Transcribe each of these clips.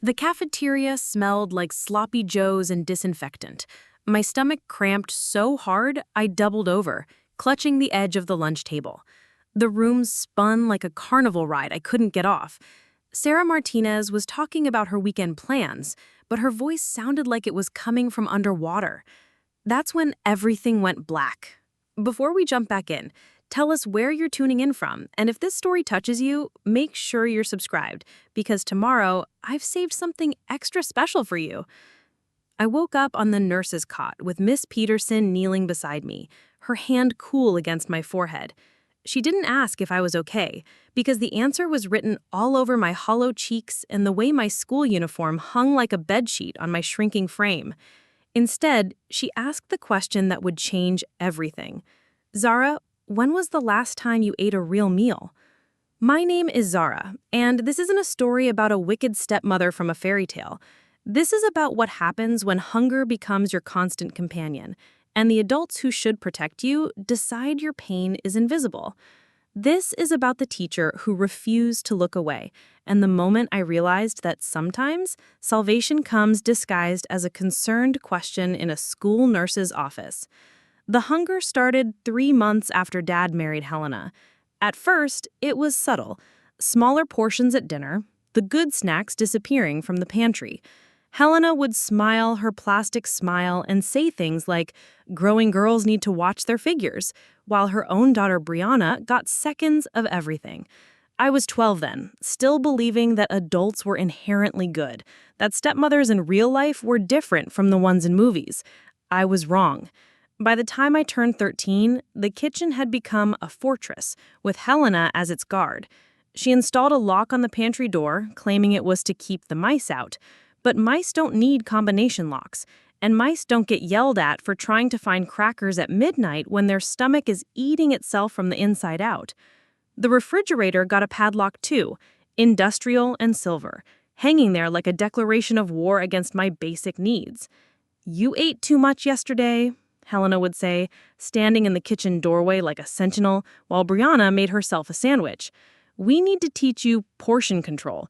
The cafeteria smelled like sloppy joes and disinfectant. My stomach cramped so hard I doubled over, clutching the edge of the lunch table. The room spun like a carnival ride I couldn't get off. Sarah Martinez was talking about her weekend plans, but her voice sounded like it was coming from underwater. That's when everything went black. Before we jump back in, tell us where you're tuning in from, and if this story touches you, make sure you're subscribed, because tomorrow I've saved something extra special for you. I woke up on the nurse's cot with Miss Peterson kneeling beside me, her hand cool against my forehead. She didn't ask if I was okay, because the answer was written all over my hollow cheeks and the way my school uniform hung like a bedsheet on my shrinking frame. Instead, she asked the question that would change everything. Zara, when was the last time you ate a real meal? My name is Zara, and this isn't a story about a wicked stepmother from a fairy tale. This is about what happens when hunger becomes your constant companion, and the adults who should protect you decide your pain is invisible. This is about the teacher who refused to look away, and the moment I realized that sometimes salvation comes disguised as a concerned question in a school nurse's office. The hunger started 3 months after Dad married Helena. At first, it was subtle. Smaller portions at dinner, the good snacks disappearing from the pantry. Helena would smile her plastic smile and say things like, "Growing girls need to watch their figures," while her own daughter Brianna got seconds of everything. I was 12 then, still believing that adults were inherently good, that stepmothers in real life were different from the ones in movies. I was wrong. By the time I turned 13, the kitchen had become a fortress, with Helena as its guard. She installed a lock on the pantry door, claiming it was to keep the mice out. But mice don't need combination locks, and mice don't get yelled at for trying to find crackers at midnight when their stomach is eating itself from the inside out. The refrigerator got a padlock too, industrial and silver, hanging there like a declaration of war against my basic needs. "You ate too much yesterday," Helena would say, standing in the kitchen doorway like a sentinel while Brianna made herself a sandwich. "We need to teach you portion control."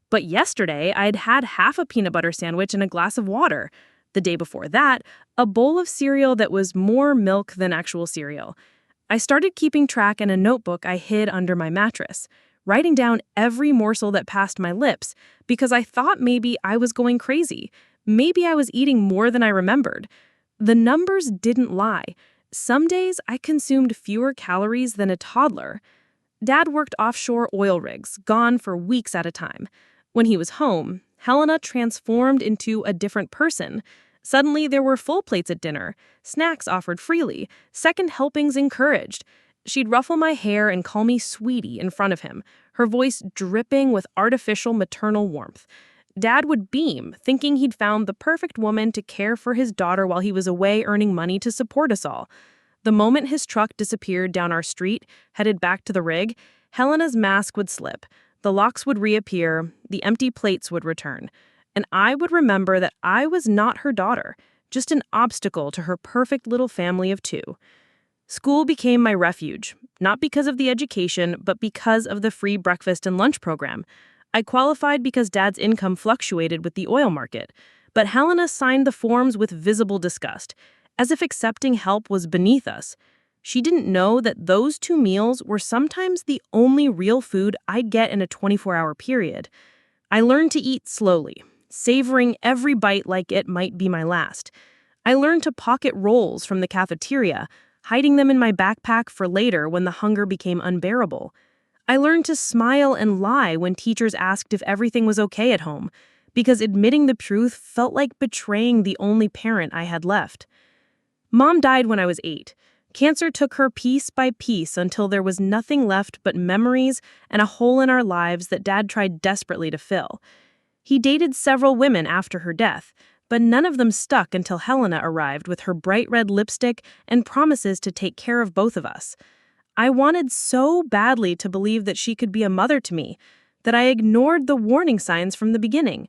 But yesterday, I'd had half a peanut butter sandwich and a glass of water. The day before that, a bowl of cereal that was more milk than actual cereal. I started keeping track in a notebook I hid under my mattress, writing down every morsel that passed my lips because I thought maybe I was going crazy. Maybe I was eating more than I remembered. The numbers didn't lie. Some days, I consumed fewer calories than a toddler. Dad worked offshore oil rigs, gone for weeks at a time. When he was home, Helena transformed into a different person. Suddenly, there were full plates at dinner, snacks offered freely, second helpings encouraged. She'd ruffle my hair and call me sweetie in front of him, her voice dripping with artificial maternal warmth. Dad would beam, thinking he'd found the perfect woman to care for his daughter while he was away earning money to support us all. The moment his truck disappeared down our street, headed back to the rig, Helena's mask would slip. The locks would reappear, the empty plates would return, and I would remember that I was not her daughter, just an obstacle to her perfect little family of 2. School became my refuge, not because of the education, but because of the free breakfast and lunch program. I qualified because Dad's income fluctuated with the oil market, but Helena signed the forms with visible disgust, as if accepting help was beneath us. She didn't know that those 2 meals were sometimes the only real food I'd get in a 24-hour period. I learned to eat slowly, savoring every bite like it might be my last. I learned to pocket rolls from the cafeteria, hiding them in my backpack for later when the hunger became unbearable. I learned to smile and lie when teachers asked if everything was okay at home, because admitting the truth felt like betraying the only parent I had left. Mom died when I was 8. Cancer took her piece by piece until there was nothing left but memories and a hole in our lives that Dad tried desperately to fill. He dated several women after her death, but none of them stuck until Helena arrived with her bright red lipstick and promises to take care of both of us. I wanted so badly to believe that she could be a mother to me that I ignored the warning signs from the beginning.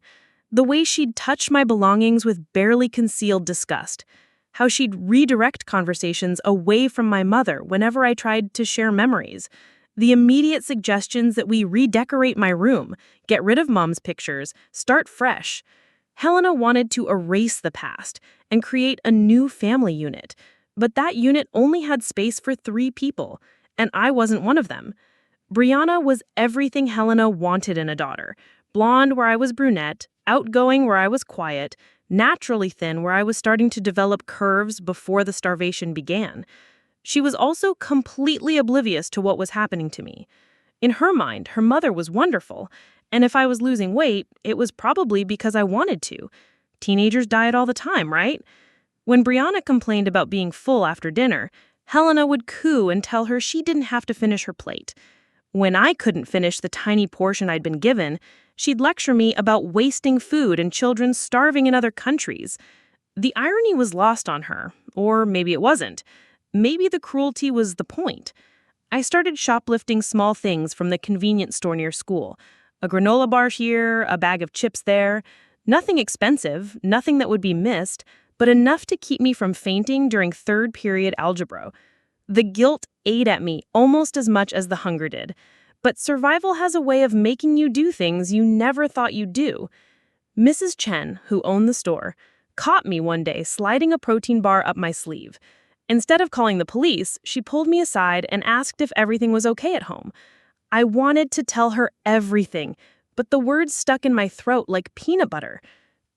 The way she'd touch my belongings with barely concealed disgust. How she'd redirect conversations away from my mother whenever I tried to share memories. The immediate suggestions that we redecorate my room, get rid of mom's pictures, start fresh. Helena wanted to erase the past and create a new family unit, but that unit only had space for 3 people, and I wasn't one of them. Brianna was everything Helena wanted in a daughter. Blonde where I was brunette, outgoing where I was quiet, naturally thin where I was starting to develop curves before the starvation began. She was also completely oblivious to what was happening to me. In her mind, her mother was wonderful, and if I was losing weight, it was probably because I wanted to. Teenagers diet all the time, right? When Brianna complained about being full after dinner, Helena would coo and tell her she didn't have to finish her plate. When I couldn't finish the tiny portion I'd been given, she'd lecture me about wasting food and children starving in other countries. The irony was lost on her, or maybe it wasn't. Maybe the cruelty was the point. I started shoplifting small things from the convenience store near school. A granola bar here, a bag of chips there. Nothing expensive, nothing that would be missed, but enough to keep me from fainting during third period algebra. The guilt ate at me almost as much as the hunger did. But survival has a way of making you do things you never thought you'd do. Mrs. Chen, who owned the store, caught me one day sliding a protein bar up my sleeve. Instead of calling the police, she pulled me aside and asked if everything was okay at home. I wanted to tell her everything, but the words stuck in my throat like peanut butter.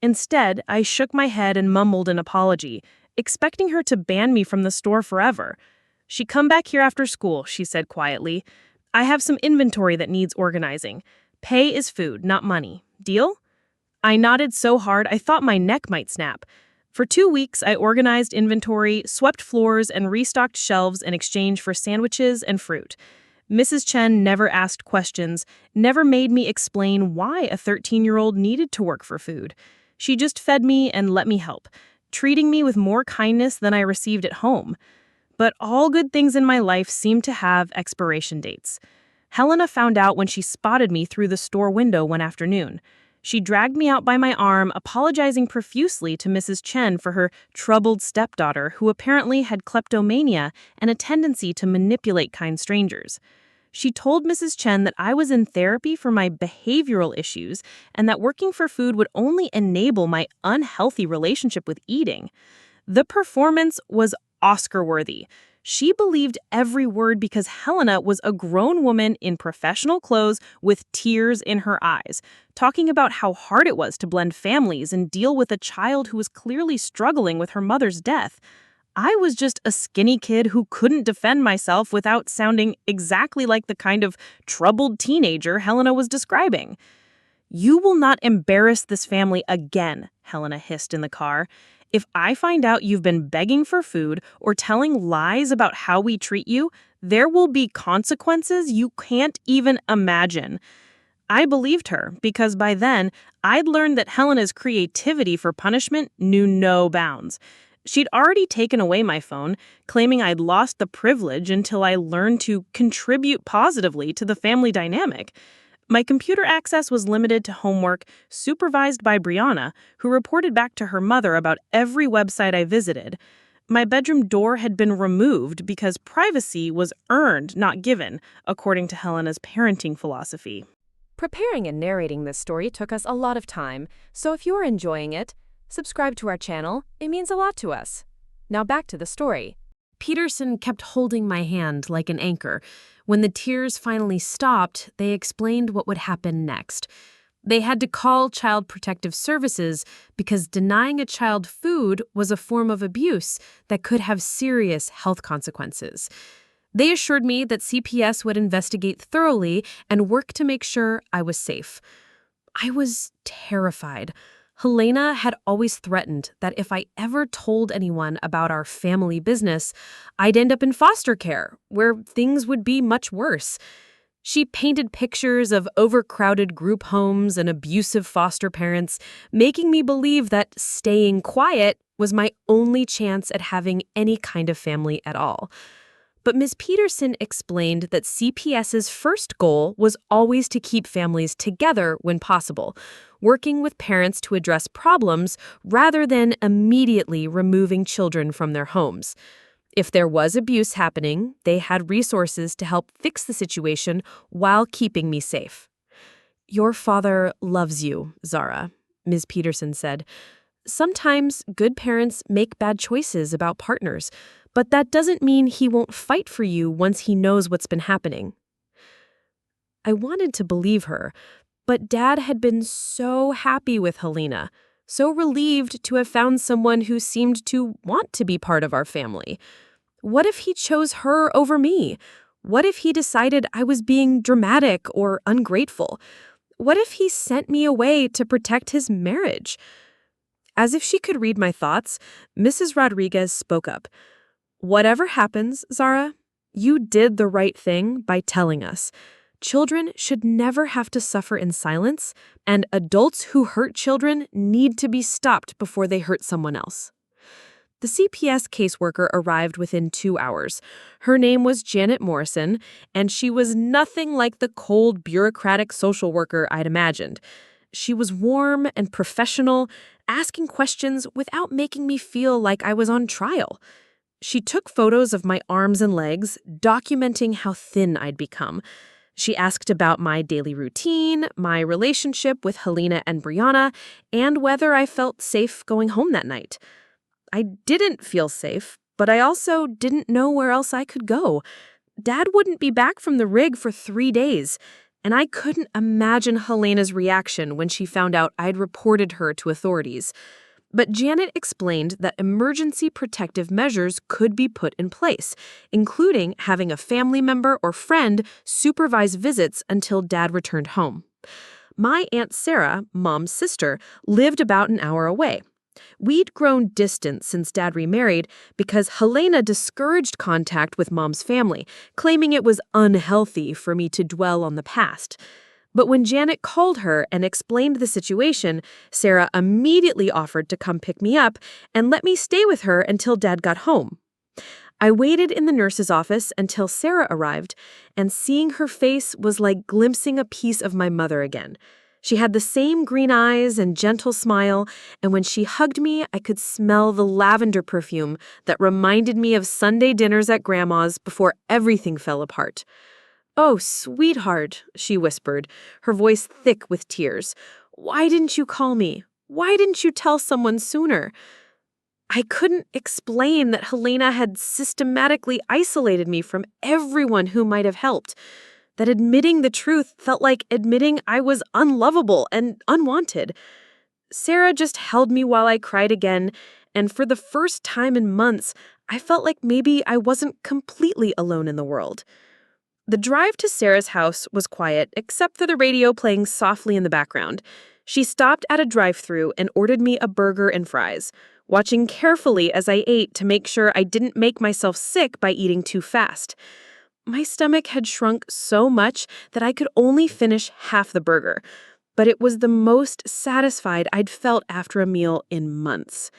Instead, I shook my head and mumbled an apology, expecting her to ban me from the store forever. "She come back here after school," she said quietly. "I have some inventory that needs organizing. Pay is food, not money. Deal?" I nodded so hard I thought my neck might snap. For 2 weeks, I organized inventory, swept floors, and restocked shelves in exchange for sandwiches and fruit. Mrs. Chen never asked questions, never made me explain why a 13-year-old needed to work for food. She just fed me and let me help, treating me with more kindness than I received at home. But all good things in my life seem to have expiration dates. Helena found out when she spotted me through the store window one afternoon. She dragged me out by my arm, apologizing profusely to Mrs. Chen for her troubled stepdaughter who apparently had kleptomania and a tendency to manipulate kind strangers. She told Mrs. Chen that I was in therapy for my behavioral issues and that working for food would only enable my unhealthy relationship with eating. The performance was Oscar-worthy. She believed every word because Helena was a grown woman in professional clothes with tears in her eyes, talking about how hard it was to blend families and deal with a child who was clearly struggling with her mother's death. I was just a skinny kid who couldn't defend myself without sounding exactly like the kind of troubled teenager Helena was describing. "You will not embarrass this family again," Helena hissed in the car. "If I find out you've been begging for food or telling lies about how we treat you, there will be consequences you can't even imagine." I believed her because by then, I'd learned that Helena's creativity for punishment knew no bounds. She'd already taken away my phone, claiming I'd lost the privilege until I learned to contribute positively to the family dynamic. My computer access was limited to homework, supervised by Brianna, who reported back to her mother about every website I visited. My bedroom door had been removed because privacy was earned, not given, according to Helena's parenting philosophy. Preparing and narrating this story took us a lot of time, so if you are enjoying it, subscribe to our channel. It means a lot to us. Now back to the story. Peterson kept holding my hand like an anchor. When the tears finally stopped, they explained what would happen next. They had to call Child Protective Services because denying a child food was a form of abuse that could have serious health consequences. They assured me that CPS would investigate thoroughly and work to make sure I was safe. I was terrified. Helena had always threatened that if I ever told anyone about our family business, I'd end up in foster care, where things would be much worse. She painted pictures of overcrowded group homes and abusive foster parents, making me believe that staying quiet was my only chance at having any kind of family at all. But Ms. Peterson explained that CPS's first goal was always to keep families together when possible, working with parents to address problems rather than immediately removing children from their homes. If there was abuse happening, they had resources to help fix the situation while keeping me safe. "Your father loves you, Zara," Ms. Peterson said. "Sometimes good parents make bad choices about partners, but that doesn't mean he won't fight for you once he knows what's been happening." I wanted to believe her, but Dad had been so happy with Helena, so relieved to have found someone who seemed to want to be part of our family. What if he chose her over me? What if he decided I was being dramatic or ungrateful? What if he sent me away to protect his marriage? As if she could read my thoughts, Mrs. Rodriguez spoke up. "Whatever happens, Zara, you did the right thing by telling us. Children should never have to suffer in silence, and adults who hurt children need to be stopped before they hurt someone else." The CPS caseworker arrived within 2 hours. Her name was Janet Morrison, and she was nothing like the cold, bureaucratic social worker I'd imagined. She was warm and professional, asking questions without making me feel like I was on trial. She took photos of my arms and legs, documenting how thin I'd become. She asked about my daily routine, my relationship with Helena and Brianna, and whether I felt safe going home that night. I didn't feel safe, but I also didn't know where else I could go. Dad wouldn't be back from the rig for 3 days, and I couldn't imagine Helena's reaction when she found out I'd reported her to authorities. But Janet explained that emergency protective measures could be put in place, including having a family member or friend supervise visits until Dad returned home. My Aunt Sarah, Mom's sister, lived about an hour away. We'd grown distant since Dad remarried because Helena discouraged contact with Mom's family, claiming it was unhealthy for me to dwell on the past. But when Janet called her and explained the situation, Sarah immediately offered to come pick me up and let me stay with her until Dad got home. I waited in the nurse's office until Sarah arrived, and seeing her face was like glimpsing a piece of my mother again. She had the same green eyes and gentle smile, and when she hugged me, I could smell the lavender perfume that reminded me of Sunday dinners at Grandma's before everything fell apart. "Oh, sweetheart," she whispered, her voice thick with tears. "Why didn't you call me? Why didn't you tell someone sooner?" I couldn't explain that Helena had systematically isolated me from everyone who might have helped. That admitting the truth felt like admitting I was unlovable and unwanted. Sarah just held me while I cried again, and for the first time in months, I felt like maybe I wasn't completely alone in the world. The drive to Sarah's house was quiet, except for the radio playing softly in the background. She stopped at a drive-thru and ordered me a burger and fries, watching carefully as I ate to make sure I didn't make myself sick by eating too fast. My stomach had shrunk so much that I could only finish half the burger, but it was the most satisfied I'd felt after a meal in months.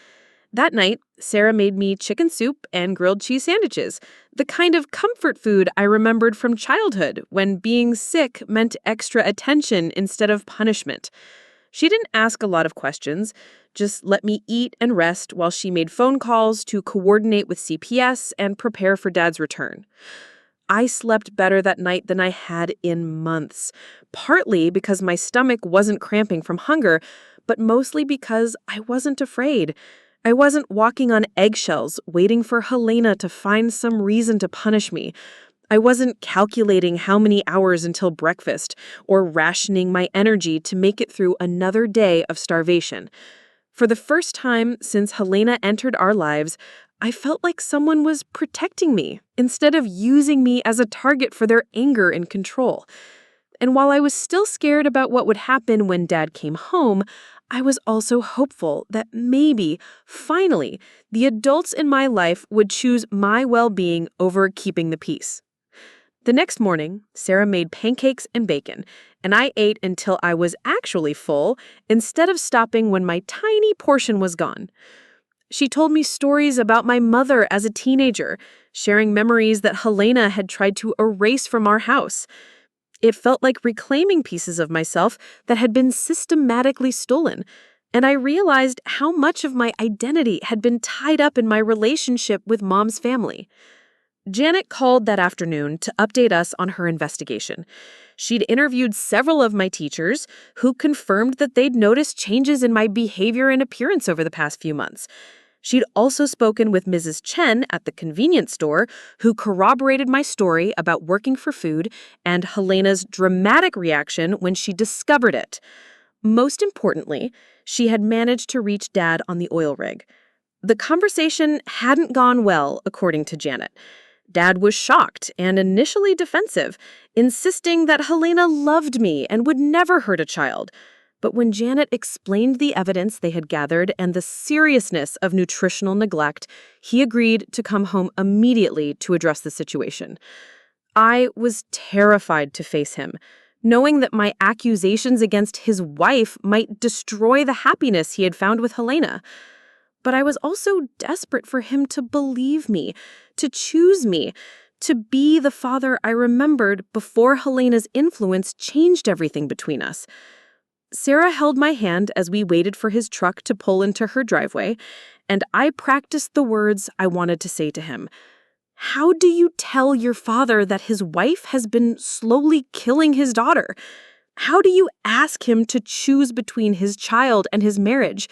That night, Sarah made me chicken soup and grilled cheese sandwiches, the kind of comfort food I remembered from childhood when being sick meant extra attention instead of punishment. She didn't ask a lot of questions, just let me eat and rest while she made phone calls to coordinate with CPS and prepare for Dad's return. I slept better that night than I had in months, partly because my stomach wasn't cramping from hunger, but mostly because I wasn't afraid. I wasn't walking on eggshells, waiting for Helena to find some reason to punish me. I wasn't calculating how many hours until breakfast, or rationing my energy to make it through another day of starvation. For the first time since Helena entered our lives, I felt like someone was protecting me instead of using me as a target for their anger and control. And while I was still scared about what would happen when Dad came home, I was also hopeful that maybe, finally, the adults in my life would choose my well-being over keeping the peace. The next morning, Sarah made pancakes and bacon, and I ate until I was actually full instead of stopping when my tiny portion was gone. She told me stories about my mother as a teenager, sharing memories that Helena had tried to erase from our house. It felt like reclaiming pieces of myself that had been systematically stolen. And I realized how much of my identity had been tied up in my relationship with Mom's family. Janet called that afternoon to update us on her investigation. She'd interviewed several of my teachers who confirmed that they'd noticed changes in my behavior and appearance over the past few months. She'd also spoken with Mrs. Chen at the convenience store, who corroborated my story about working for food and Helena's dramatic reaction when she discovered it. Most importantly, she had managed to reach Dad on the oil rig. The conversation hadn't gone well, according to Janet. Dad was shocked and initially defensive, insisting that Helena loved me and would never hurt a child. But when Janet explained the evidence they had gathered and the seriousness of nutritional neglect, he agreed to come home immediately to address the situation. I was terrified to face him, knowing that my accusations against his wife might destroy the happiness he had found with Helena. But I was also desperate for him to believe me, to choose me, to be the father I remembered before Helena's influence changed everything between us. Sarah held my hand as we waited for his truck to pull into her driveway, and I practiced the words I wanted to say to him. How do you tell your father that his wife has been slowly killing his daughter? How do you ask him to choose between his child and his marriage?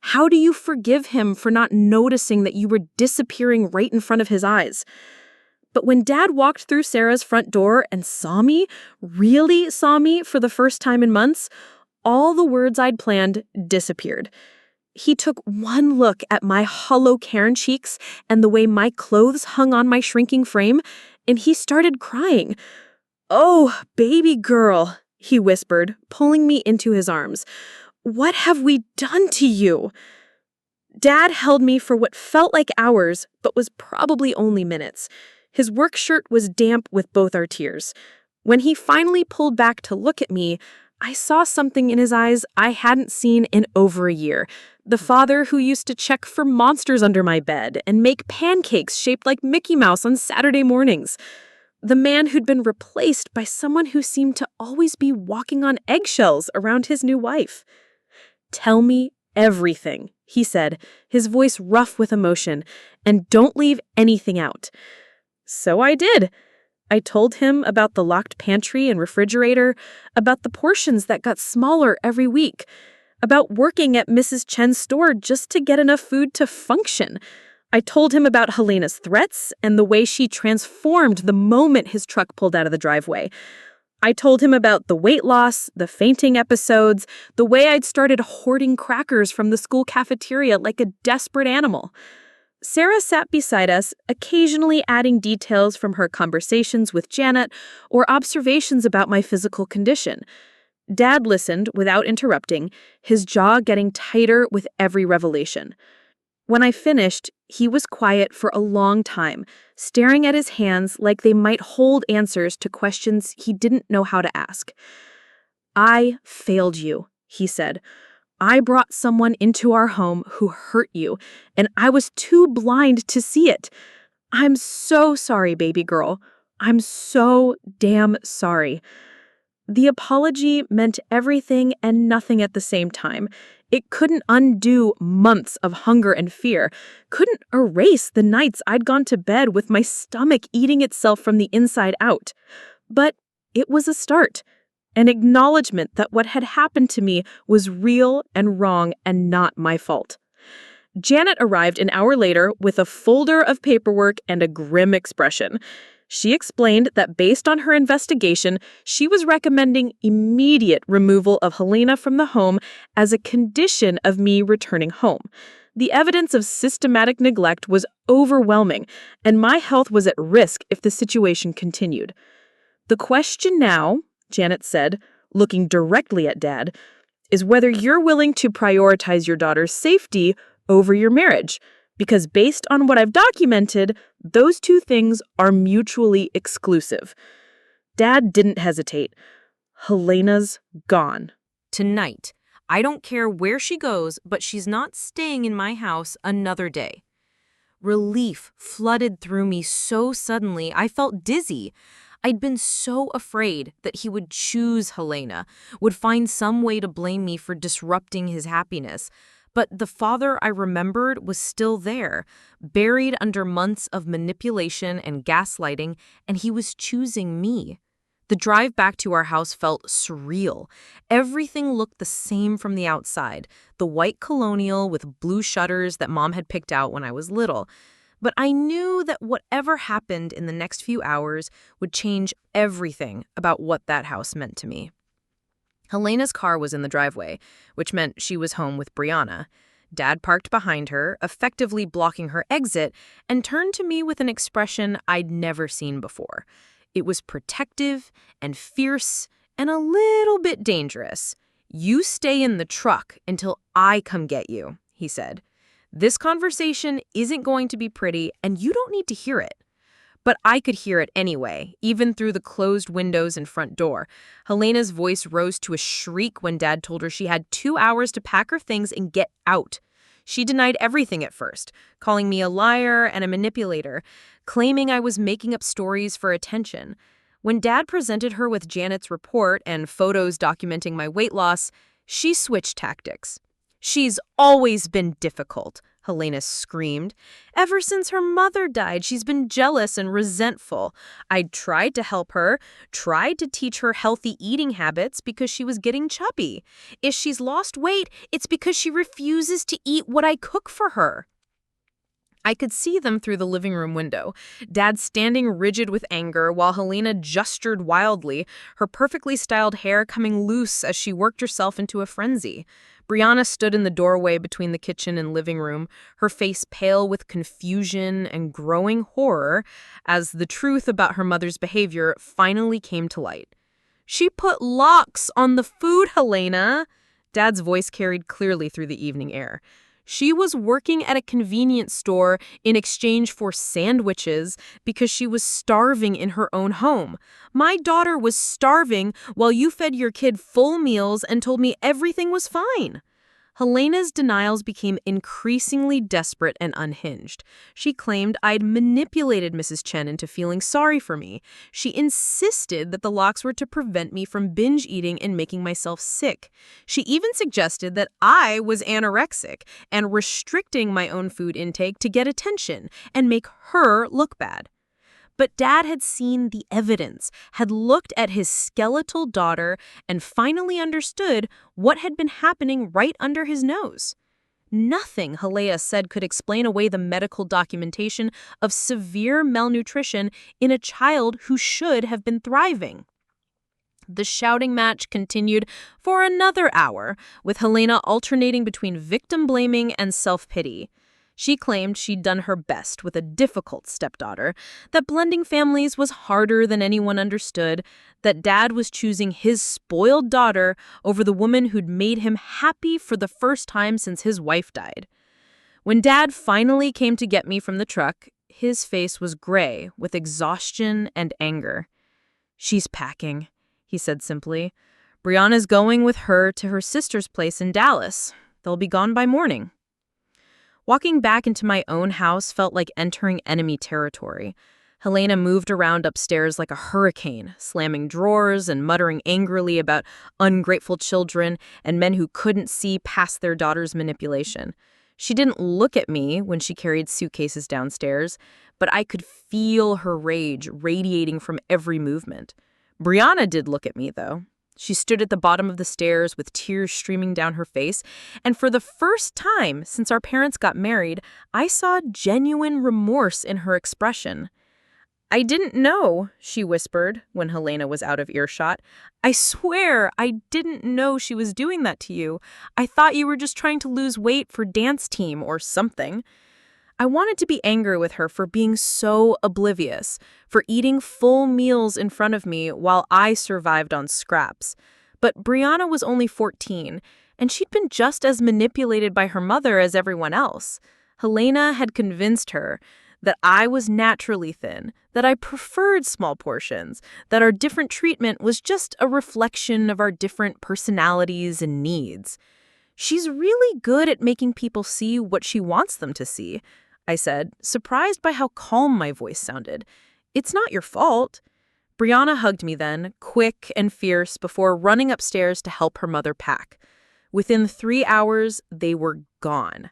How do you forgive him for not noticing that you were disappearing right in front of his eyes? But when Dad walked through Sarah's front door and saw me, really saw me for the first time in months, all the words I'd planned disappeared. He took one look at my hollow cairn cheeks and the way my clothes hung on my shrinking frame, and he started crying. "Oh, baby girl," he whispered, pulling me into his arms. "What have we done to you?" Dad held me for what felt like hours, but was probably only minutes. His work shirt was damp with both our tears. When he finally pulled back to look at me, I saw something in his eyes I hadn't seen in over a year. The father who used to check for monsters under my bed and make pancakes shaped like Mickey Mouse on Saturday mornings. The man who'd been replaced by someone who seemed to always be walking on eggshells around his new wife. "Tell me everything," he said, his voice rough with emotion, "and don't leave anything out." So I did. I told him about the locked pantry and refrigerator, about the portions that got smaller every week, about working at Mrs. Chen's store just to get enough food to function. I told him about Helena's threats and the way she transformed the moment his truck pulled out of the driveway. I told him about the weight loss, the fainting episodes, the way I'd started hoarding crackers from the school cafeteria like a desperate animal. Sarah sat beside us, occasionally adding details from her conversations with Janet or observations about my physical condition. Dad listened without interrupting, his jaw getting tighter with every revelation. When I finished, he was quiet for a long time, staring at his hands like they might hold answers to questions he didn't know how to ask. "I failed you," he said. "I brought someone into our home who hurt you, and I was too blind to see it. I'm so sorry, baby girl. I'm so damn sorry." The apology meant everything and nothing at the same time. It couldn't undo months of hunger and fear, couldn't erase the nights I'd gone to bed with my stomach eating itself from the inside out. But it was a start. An acknowledgement that what had happened to me was real and wrong and not my fault. Janet arrived an hour later with a folder of paperwork and a grim expression. She explained that based on her investigation, she was recommending immediate removal of Helena from the home as a condition of me returning home. The evidence of systematic neglect was overwhelming, and my health was at risk if the situation continued. "The question now," Janet said, looking directly at Dad, "is whether you're willing to prioritize your daughter's safety over your marriage, because based on what I've documented, those two things are mutually exclusive." Dad didn't hesitate. "Helena's gone. Tonight. I don't care where she goes, but she's not staying in my house another day." Relief flooded through me so suddenly I felt dizzy. I'd been so afraid that he would choose Helena, would find some way to blame me for disrupting his happiness. But the father I remembered was still there, buried under months of manipulation and gaslighting, and he was choosing me. The drive back to our house felt surreal. Everything looked the same from the outside, the white colonial with blue shutters that Mom had picked out when I was little. But I knew that whatever happened in the next few hours would change everything about what that house meant to me. Helena's car was in the driveway, which meant she was home with Brianna. Dad parked behind her, effectively blocking her exit, and turned to me with an expression I'd never seen before. It was protective and fierce and a little bit dangerous. "You stay in the truck until I come get you," he said. "This conversation isn't going to be pretty, and you don't need to hear it." But I could hear it anyway, even through the closed windows and front door. Helena's voice rose to a shriek when Dad told her she had 2 hours to pack her things and get out. She denied everything at first, calling me a liar and a manipulator, claiming I was making up stories for attention. When Dad presented her with Janet's report and photos documenting my weight loss, she switched tactics. "She's always been difficult," Helena screamed. "Ever since her mother died, she's been jealous and resentful. I tried to help her, tried to teach her healthy eating habits because she was getting chubby. If she's lost weight, it's because she refuses to eat what I cook for her." I could see them through the living room window, Dad standing rigid with anger while Helena gestured wildly, her perfectly styled hair coming loose as she worked herself into a frenzy. Brianna stood in the doorway between the kitchen and living room, her face pale with confusion and growing horror as the truth about her mother's behavior finally came to light. "She put locks on the food, Helena," Dad's voice carried clearly through the evening air. "She was working at a convenience store in exchange for sandwiches because she was starving in her own home. My daughter was starving while you fed your kid full meals and told me everything was fine." Helena's denials became increasingly desperate and unhinged. She claimed I'd manipulated Mrs. Chen into feeling sorry for me. She insisted that the locks were to prevent me from binge eating and making myself sick. She even suggested that I was anorexic and restricting my own food intake to get attention and make her look bad. But Dad had seen the evidence, had looked at his skeletal daughter, and finally understood what had been happening right under his nose. Nothing, Helena said, could explain away the medical documentation of severe malnutrition in a child who should have been thriving. The shouting match continued for another hour, with Helena alternating between victim blaming and self-pity. She claimed she'd done her best with a difficult stepdaughter, that blending families was harder than anyone understood, that Dad was choosing his spoiled daughter over the woman who'd made him happy for the first time since his wife died. When Dad finally came to get me from the truck, his face was gray with exhaustion and anger. "She's packing," he said simply. "Brianna's going with her to her sister's place in Dallas. They'll be gone by morning." Walking back into my own house felt like entering enemy territory. Helena moved around upstairs like a hurricane, slamming drawers and muttering angrily about ungrateful children and men who couldn't see past their daughter's manipulation. She didn't look at me when she carried suitcases downstairs, but I could feel her rage radiating from every movement. Brianna did look at me, though. She stood at the bottom of the stairs with tears streaming down her face, and for the first time since our parents got married, I saw genuine remorse in her expression. "I didn't know," she whispered when Helena was out of earshot. "I swear I didn't know she was doing that to you. I thought you were just trying to lose weight for dance team or something." I wanted to be angry with her for being so oblivious, for eating full meals in front of me while I survived on scraps. But Brianna was only 14, and she'd been just as manipulated by her mother as everyone else. Helena had convinced her that I was naturally thin, that I preferred small portions, that our different treatment was just a reflection of our different personalities and needs. "She's really good at making people see what she wants them to see," I said, surprised by how calm my voice sounded. "It's not your fault." Brianna hugged me then, quick and fierce, before running upstairs to help her mother pack. Within 3 hours, they were gone.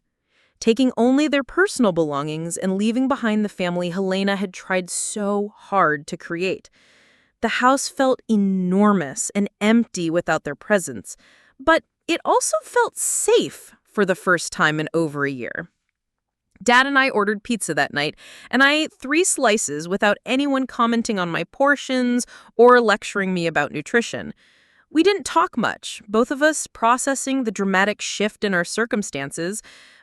Taking only their personal belongings and leaving behind the family Helena had tried so hard to create. The house felt enormous and empty without their presence, but it also felt safe for the first time in over a year. Dad and I ordered pizza that night, and I ate 3 slices without anyone commenting on my portions or lecturing me about nutrition. We didn't talk much, both of us processing the dramatic shift in our circumstances,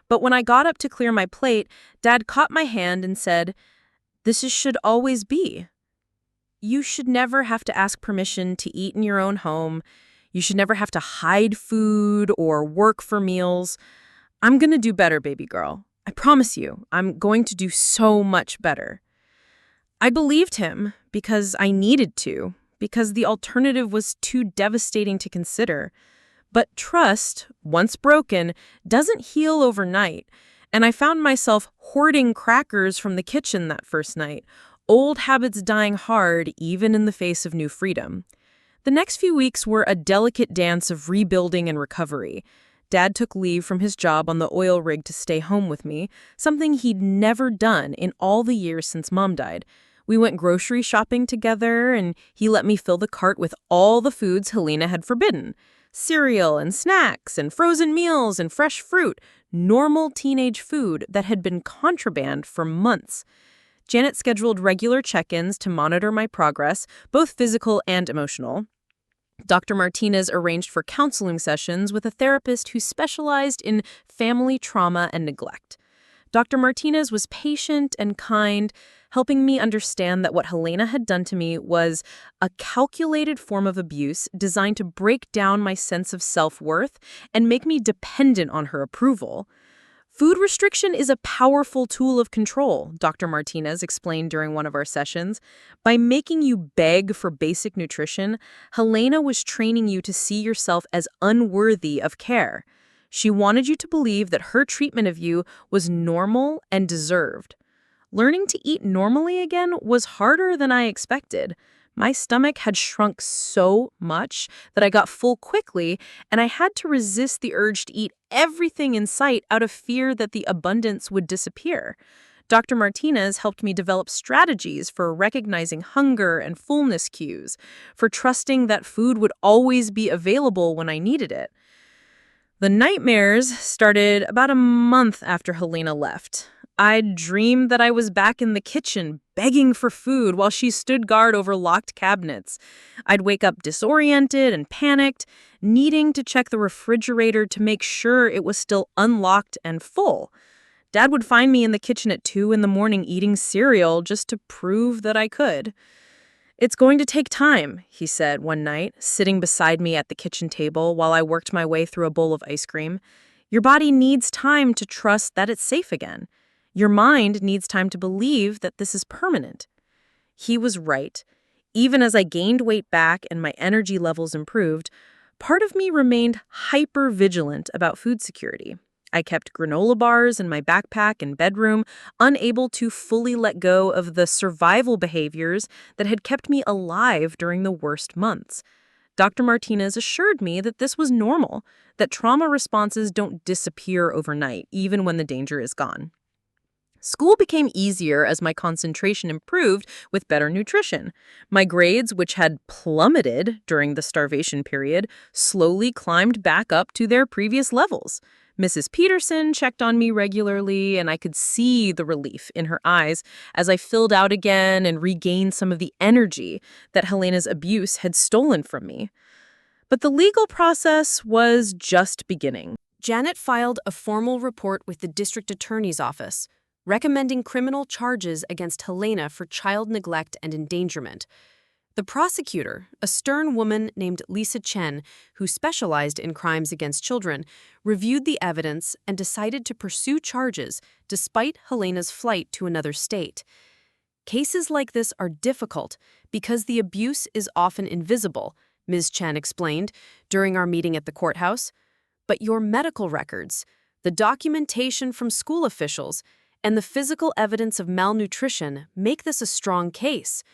but when I got up to clear my plate, Dad caught my hand and said, should always be. You should never have to ask permission to eat in your own home. You should never have to hide food or work for meals. I'm going to do better, baby girl. I promise you, I'm going to do so much better. I believed him because I needed to, because the alternative was too devastating to consider. But trust, once broken, doesn't heal overnight, and I found myself hoarding crackers from the kitchen that first night, old habits dying hard even in the face of new freedom. The next few weeks were a delicate dance of rebuilding and recovery. Dad took leave from his job on the oil rig to stay home with me, something he'd never done in all the years since Mom died. We went grocery shopping together, and he let me fill the cart with all the foods Helena had forbidden. Cereal and snacks and frozen meals and fresh fruit, normal teenage food that had been contraband for months. Janet scheduled regular check-ins to monitor my progress, both physical and emotional. Dr. Martinez arranged for counseling sessions with a therapist who specialized in family trauma and neglect. Dr. Martinez was patient and kind, helping me understand that what Helena had done to me was a calculated form of abuse designed to break down my sense of self-worth and make me dependent on her approval. Food restriction is a powerful tool of control, Dr. Martinez explained during one of our sessions. By making you beg for basic nutrition, Helena was training you to see yourself as unworthy of care. She wanted you to believe that her treatment of you was normal and deserved. Learning to eat normally again was harder than I expected. My stomach had shrunk so much that I got full quickly, and I had to resist the urge to eat everything in sight out of fear that the abundance would disappear. Dr. Martinez helped me develop strategies for recognizing hunger and fullness cues, for trusting that food would always be available when I needed it. The nightmares started about a month after Helena left. I'd dreamed that I was back in the kitchen, begging for food while she stood guard over locked cabinets. I'd wake up disoriented and panicked, needing to check the refrigerator to make sure it was still unlocked and full. Dad would find me in the kitchen at 2 a.m. eating cereal just to prove that I could. "It's going to take time," he said one night, sitting beside me at the kitchen table while I worked my way through a bowl of ice cream. "Your body needs time to trust that it's safe again. Your mind needs time to believe that this is permanent." He was right. Even as I gained weight back and my energy levels improved, part of me remained hyper-vigilant about food security. I kept granola bars in my backpack and bedroom, unable to fully let go of the survival behaviors that had kept me alive during the worst months. Dr. Martinez assured me that this was normal, that trauma responses don't disappear overnight, even when the danger is gone. School became easier as my concentration improved with better nutrition. My grades, which had plummeted during the starvation period, slowly climbed back up to their previous levels. Mrs. Peterson checked on me regularly, and I could see the relief in her eyes as I filled out again and regained some of the energy that Helena's abuse had stolen from me. But the legal process was just beginning. Janet filed a formal report with the district attorney's office, recommending criminal charges against Helena for child neglect and endangerment. The prosecutor, a stern woman named Lisa Chen, who specialized in crimes against children, reviewed the evidence and decided to pursue charges despite Helena's flight to another state. Cases like this are difficult because the abuse is often invisible, Ms. Chen explained during our meeting at the courthouse. But your medical records, the documentation from school officials, and the physical evidence of malnutrition make this a strong case.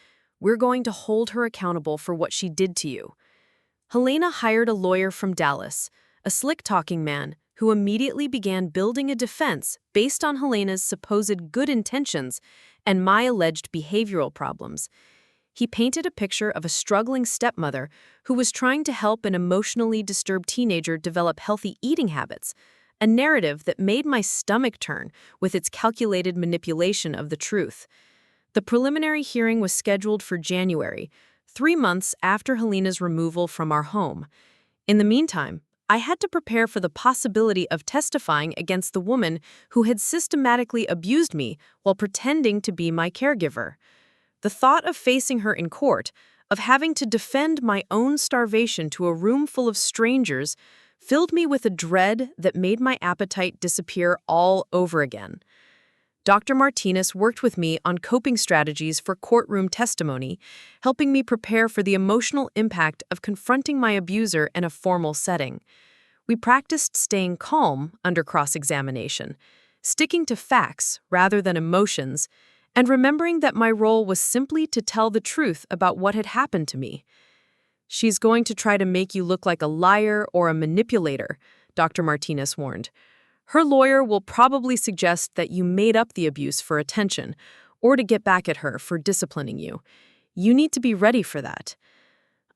We're going to hold her accountable for what she did to you." Helena hired a lawyer from Dallas, a slick-talking man who immediately began building a defense based on Helena's supposed good intentions and my alleged behavioral problems. He painted a picture of a struggling stepmother who was trying to help an emotionally disturbed teenager develop healthy eating habits, a narrative that made my stomach turn with its calculated manipulation of the truth. The preliminary hearing was scheduled for January, 3 months after Helena's removal from our home. In the meantime, I had to prepare for the possibility of testifying against the woman who had systematically abused me while pretending to be my caregiver. The thought of facing her in court, of having to defend my own starvation to a room full of strangers, filled me with a dread that made my appetite disappear all over again. Dr. Martinez worked with me on coping strategies for courtroom testimony, helping me prepare for the emotional impact of confronting my abuser in a formal setting. We practiced staying calm under cross-examination, sticking to facts rather than emotions, and remembering that my role was simply to tell the truth about what had happened to me. "She's going to try to make you look like a liar or a manipulator," Dr. Martinez warned. "Her lawyer will probably suggest that you made up the abuse for attention or to get back at her for disciplining you. You need to be ready for that."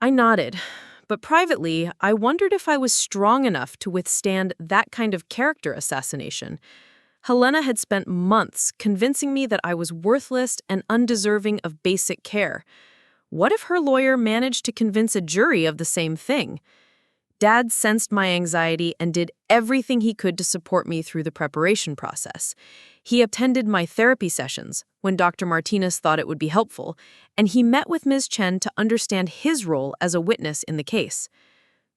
I nodded, but privately, I wondered if I was strong enough to withstand that kind of character assassination. Helena had spent months convincing me that I was worthless and undeserving of basic care. What if her lawyer managed to convince a jury of the same thing? Dad sensed my anxiety and did everything he could to support me through the preparation process. He attended my therapy sessions when Dr. Martinez thought it would be helpful, and he met with Ms. Chen to understand his role as a witness in the case.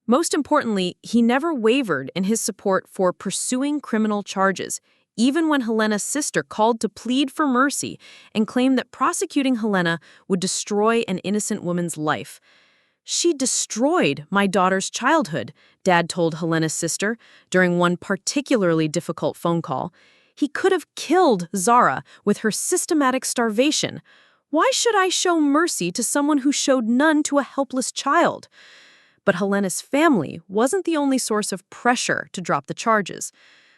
Most importantly, he never wavered in his support for pursuing criminal charges, even when Helena's sister called to plead for mercy and claimed that prosecuting Helena would destroy an innocent woman's life. "She destroyed my daughter's childhood," Dad told Helena's sister during one particularly difficult phone call. "He could have killed Zara with her systematic starvation. Why should I show mercy to someone who showed none to a helpless child?" But Helena's family wasn't the only source of pressure to drop the charges.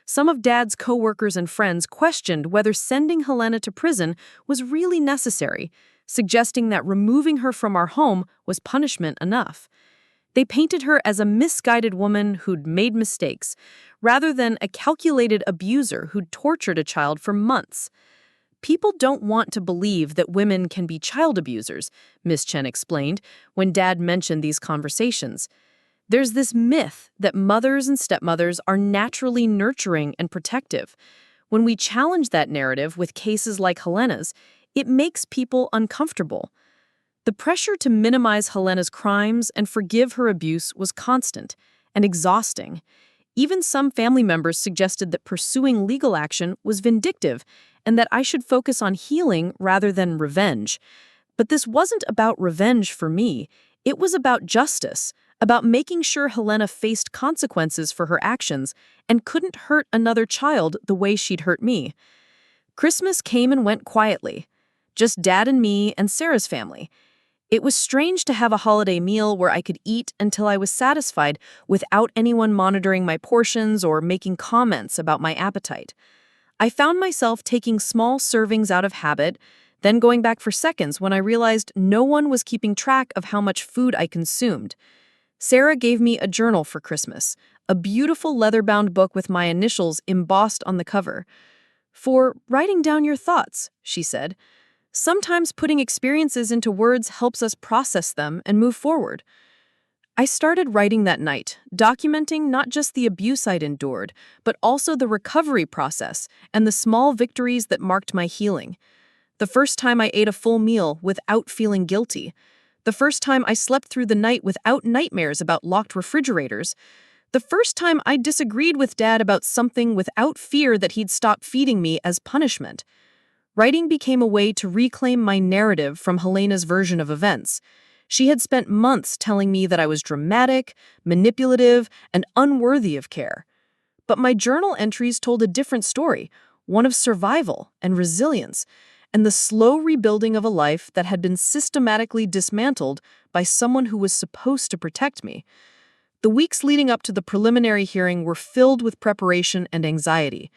Some of Dad's co-workers and friends questioned whether sending Helena to prison was really necessary, suggesting that removing her from our home was punishment enough. They painted her as a misguided woman who'd made mistakes, rather than a calculated abuser who'd tortured a child for months. "People don't want to believe that women can be child abusers," Ms. Chen explained when Dad mentioned these conversations. "There's this myth that mothers and stepmothers are naturally nurturing and protective. When we challenge that narrative with cases like Helena's, it makes people uncomfortable." The pressure to minimize Helena's crimes and forgive her abuse was constant and exhausting. Even some family members suggested that pursuing legal action was vindictive and that I should focus on healing rather than revenge. But this wasn't about revenge for me. It was about justice, about making sure Helena faced consequences for her actions and couldn't hurt another child the way she'd hurt me. Christmas came and went quietly. Just Dad and me and Sarah's family. It was strange to have a holiday meal where I could eat until I was satisfied without anyone monitoring my portions or making comments about my appetite. I found myself taking small servings out of habit, then going back for seconds when I realized no one was keeping track of how much food I consumed. Sarah gave me a journal for Christmas, a beautiful leather-bound book with my initials embossed on the cover. "For writing down your thoughts," she said. "Sometimes putting experiences into words helps us process them and move forward." I started writing that night, documenting not just the abuse I'd endured, but also the recovery process and the small victories that marked my healing. The first time I ate a full meal without feeling guilty. The first time I slept through the night without nightmares about locked refrigerators. The first time I disagreed with Dad about something without fear that he'd stop feeding me as punishment. Writing became a way to reclaim my narrative from Helena's version of events. She had spent months telling me that I was dramatic, manipulative, and unworthy of care. But my journal entries told a different story, one of survival and resilience. and the slow rebuilding of a life that had been systematically dismantled by someone who was supposed to protect me. The weeks leading up to the preliminary hearing were filled with preparation and anxiety.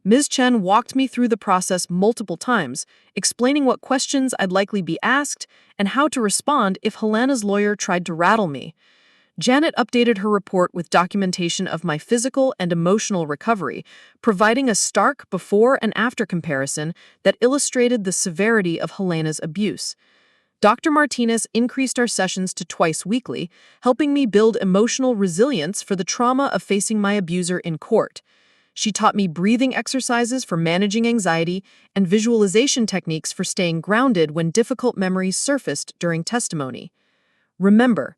Ms. Chen walked me through the process multiple times, explaining what questions I'd likely be asked and how to respond if Helena's lawyer tried to rattle me. Janet updated her report with documentation of my physical and emotional recovery, providing a stark before and after comparison that illustrated the severity of Helena's abuse. Dr. Martinez increased our sessions to twice weekly, helping me build emotional resilience for the trauma of facing my abuser in court. She taught me breathing exercises for managing anxiety and visualization techniques for staying grounded when difficult memories surfaced during testimony. Remember,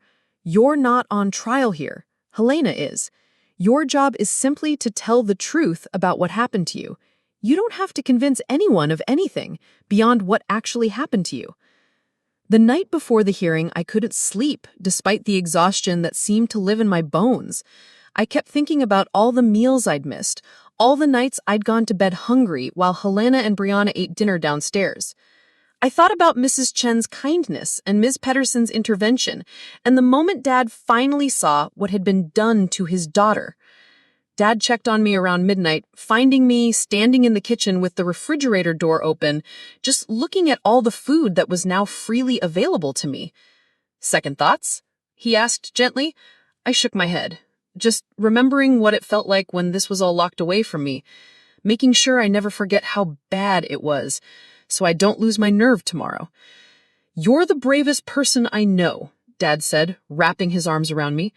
you're not on trial here. Helena is. Your job is simply to tell the truth about what happened to you. You don't have to convince anyone of anything beyond what actually happened to you. The night before the hearing, I couldn't sleep, despite the exhaustion that seemed to live in my bones. I kept thinking about all the meals I'd missed, all the nights I'd gone to bed hungry while Helena and Brianna ate dinner downstairs. I thought about Mrs. Chen's kindness and Ms. Peterson's intervention, and the moment Dad finally saw what had been done to his daughter. Dad checked on me around midnight, finding me standing in the kitchen with the refrigerator door open, just looking at all the food that was now freely available to me. "Second thoughts?" he asked gently. I shook my head, just remembering what it felt like when this was all locked away from me, making sure I never forget how bad it was, so I don't lose my nerve tomorrow. "You're the bravest person I know," Dad said, wrapping his arms around me.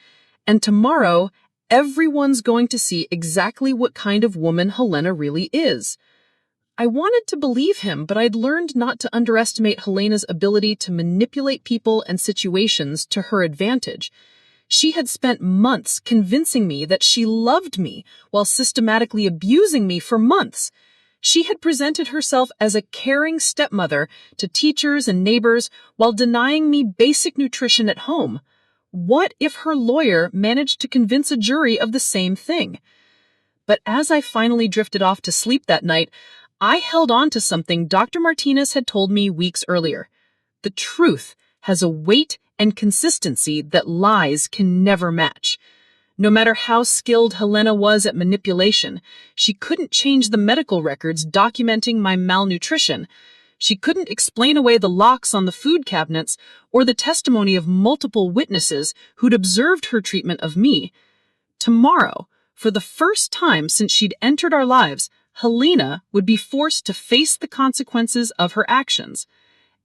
"And tomorrow, everyone's going to see exactly what kind of woman Helena really is." I wanted to believe him, but I'd learned not to underestimate Helena's ability to manipulate people and situations to her advantage. She had spent months convincing me that she loved me while systematically abusing me for months. She had presented herself as a caring stepmother to teachers and neighbors while denying me basic nutrition at home. What if her lawyer managed to convince a jury of the same thing? But as I finally drifted off to sleep that night, I held on to something Dr. Martinez had told me weeks earlier. The truth has a weight and consistency that lies can never match. No matter how skilled Helena was at manipulation, she couldn't change the medical records documenting my malnutrition. She couldn't explain away the locks on the food cabinets or the testimony of multiple witnesses who'd observed her treatment of me. Tomorrow, for the first time since she'd entered our lives, Helena would be forced to face the consequences of her actions.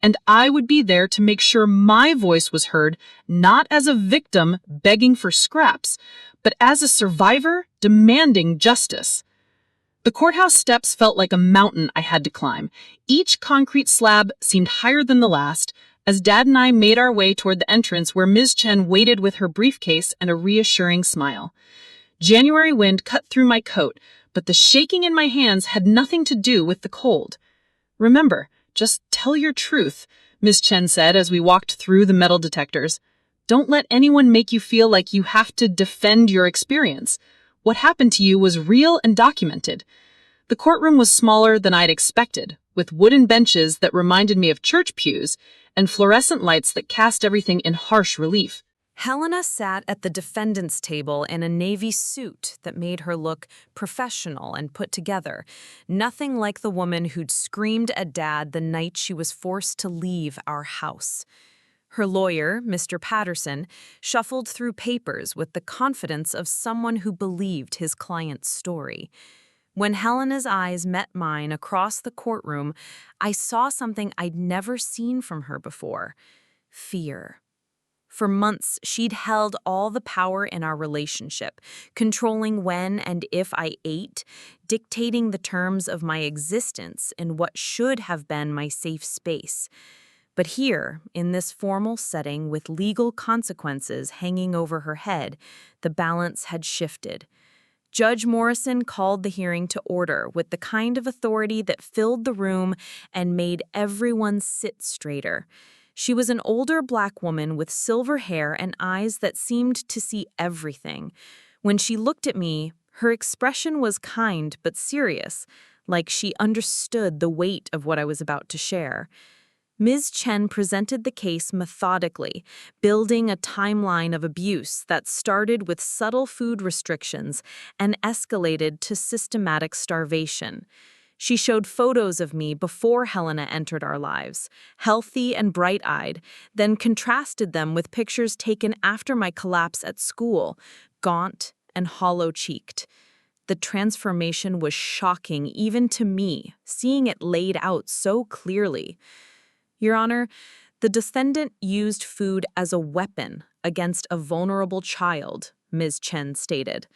And I would be there to make sure my voice was heard, not as a victim begging for scraps, but as a survivor demanding justice. The courthouse steps felt like a mountain I had to climb. Each concrete slab seemed higher than the last, as Dad and I made our way toward the entrance where Ms. Chen waited with her briefcase and a reassuring smile. January wind cut through my coat, but the shaking in my hands had nothing to do with the cold. "Remember, just tell your truth," Ms. Chen said as we walked through the metal detectors. "Don't let anyone make you feel like you have to defend your experience. What happened to you was real and documented." The courtroom was smaller than I'd expected, with wooden benches that reminded me of church pews and fluorescent lights that cast everything in harsh relief. Helena sat at the defendant's table in a navy suit that made her look professional and put together, nothing like the woman who'd screamed at Dad the night she was forced to leave our house. Her lawyer, Mr. Peterson, shuffled through papers with the confidence of someone who believed his client's story. When Helena's eyes met mine across the courtroom, I saw something I'd never seen from her before: fear. For months, she'd held all the power in our relationship, controlling when and if I ate, dictating the terms of my existence in what should have been my safe space. But here, in this formal setting with legal consequences hanging over her head, the balance had shifted. Judge Morrison called the hearing to order with the kind of authority that filled the room and made everyone sit straighter. She was an older Black woman with silver hair and eyes that seemed to see everything. When she looked at me, her expression was kind but serious, like she understood the weight of what I was about to share. Ms. Chen presented the case methodically, building a timeline of abuse that started with subtle food restrictions and escalated to systematic starvation. She showed photos of me before Helena entered our lives, healthy and bright-eyed, then contrasted them with pictures taken after my collapse at school, gaunt and hollow-cheeked. The transformation was shocking even to me, seeing it laid out so clearly. Your Honor, the defendant used food as a weapon against a vulnerable child, Ms. Chen stated.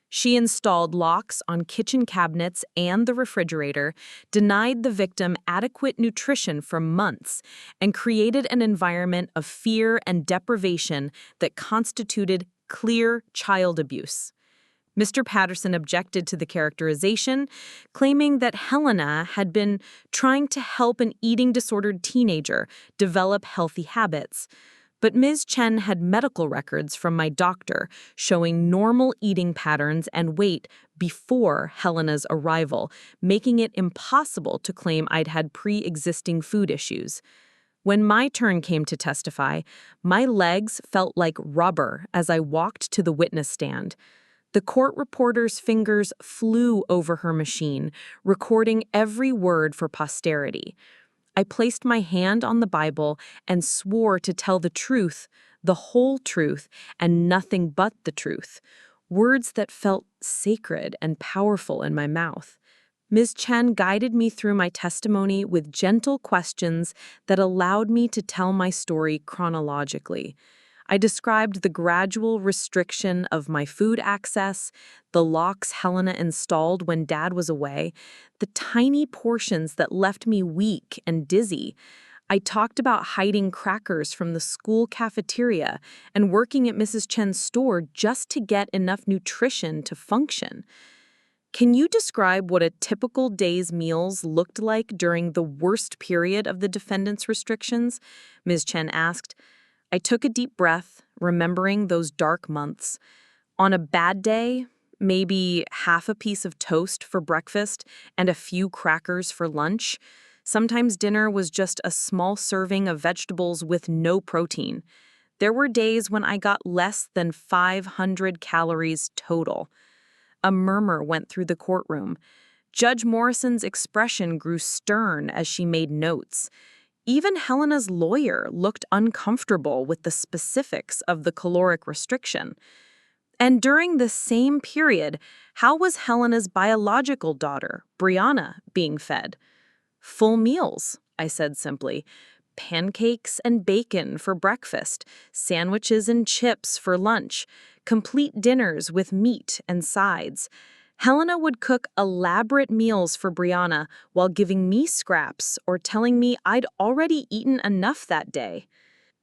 She installed locks on kitchen cabinets and the refrigerator, denied the victim adequate nutrition for months, and created an environment of fear and deprivation that constituted clear child abuse. Mr. Peterson objected to the characterization, claiming that Helena had been trying to help an eating-disordered teenager develop healthy habits. But Ms. Chen had medical records from my doctor showing normal eating patterns and weight before Helena's arrival, making it impossible to claim I'd had pre-existing food issues. When my turn came to testify, my legs felt like rubber as I walked to the witness stand. The court reporter's fingers flew over her machine, recording every word for posterity. I placed my hand on the Bible and swore to tell the truth, the whole truth, and nothing but the truth, words that felt sacred and powerful in my mouth. Ms. Chen guided me through my testimony with gentle questions that allowed me to tell my story chronologically. I described the gradual restriction of my food access, the locks Helena installed when Dad was away, the tiny portions that left me weak and dizzy. I talked about hiding crackers from the school cafeteria and working at Mrs. Chen's store just to get enough nutrition to function. Can you describe what a typical day's meals looked like during the worst period of the defendant's restrictions? Ms. Chen asked. I took a deep breath, remembering those dark months. On a bad day, maybe half a piece of toast for breakfast and a few crackers for lunch. Sometimes dinner was just a small serving of vegetables with no protein. There were days when I got less than 500 calories total. A murmur went through the courtroom. Judge Morrison's expression grew stern as she made notes. Even Helena's lawyer looked uncomfortable with the specifics of the caloric restriction. And during the same period, how was Helena's biological daughter, Brianna, being fed? Full meals, I said simply. Pancakes and bacon for breakfast, sandwiches and chips for lunch, complete dinners with meat and sides. Helena would cook elaborate meals for Brianna while giving me scraps or telling me I'd already eaten enough that day.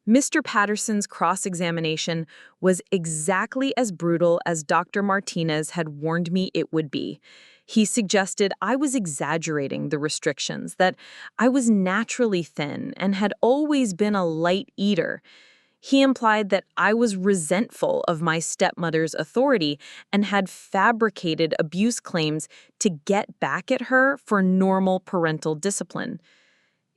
Mr. Peterson's cross-examination was exactly as brutal as Dr. Martinez had warned me it would be. He suggested I was exaggerating the restrictions, that I was naturally thin and had always been a light eater. He implied that I was resentful of my stepmother's authority and had fabricated abuse claims to get back at her for normal parental discipline.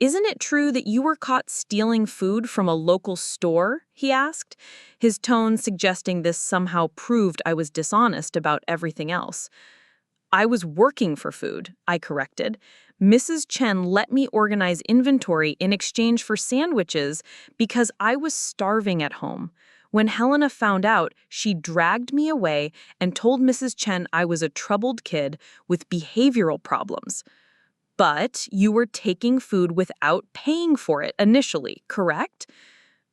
Isn't it true that you were caught stealing food from a local store? He asked, his tone suggesting this somehow proved I was dishonest about everything else. I was working for food, I corrected. Mrs. Chen let me organize inventory in exchange for sandwiches because I was starving at home. When Helena found out, she dragged me away and told Mrs. Chen I was a troubled kid with behavioral problems. But you were taking food without paying for it initially, correct?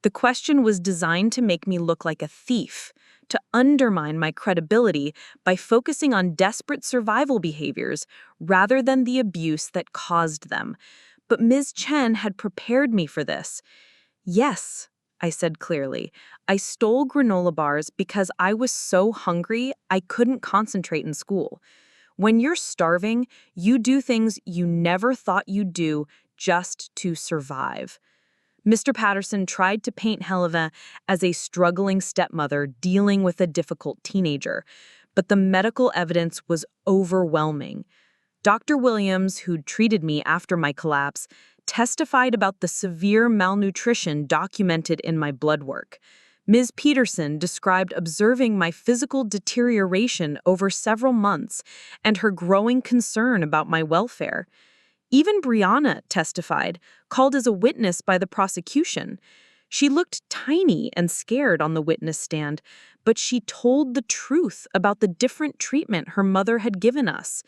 The question was designed to make me look like a thief, to undermine my credibility by focusing on desperate survival behaviors rather than the abuse that caused them. But Ms. Chen had prepared me for this. Yes, I said clearly. I stole granola bars because I was so hungry I couldn't concentrate in school. When you're starving, you do things you never thought you'd do just to survive. Mr. Peterson tried to paint Helena as a struggling stepmother dealing with a difficult teenager, but the medical evidence was overwhelming. Dr. Williams, who'd treated me after my collapse, testified about the severe malnutrition documented in my blood work. Ms. Peterson described observing my physical deterioration over several months and her growing concern about my welfare. Even Brianna testified, called as a witness by the prosecution. She looked tiny and scared on the witness stand, but she told the truth about the different treatment her mother had given us.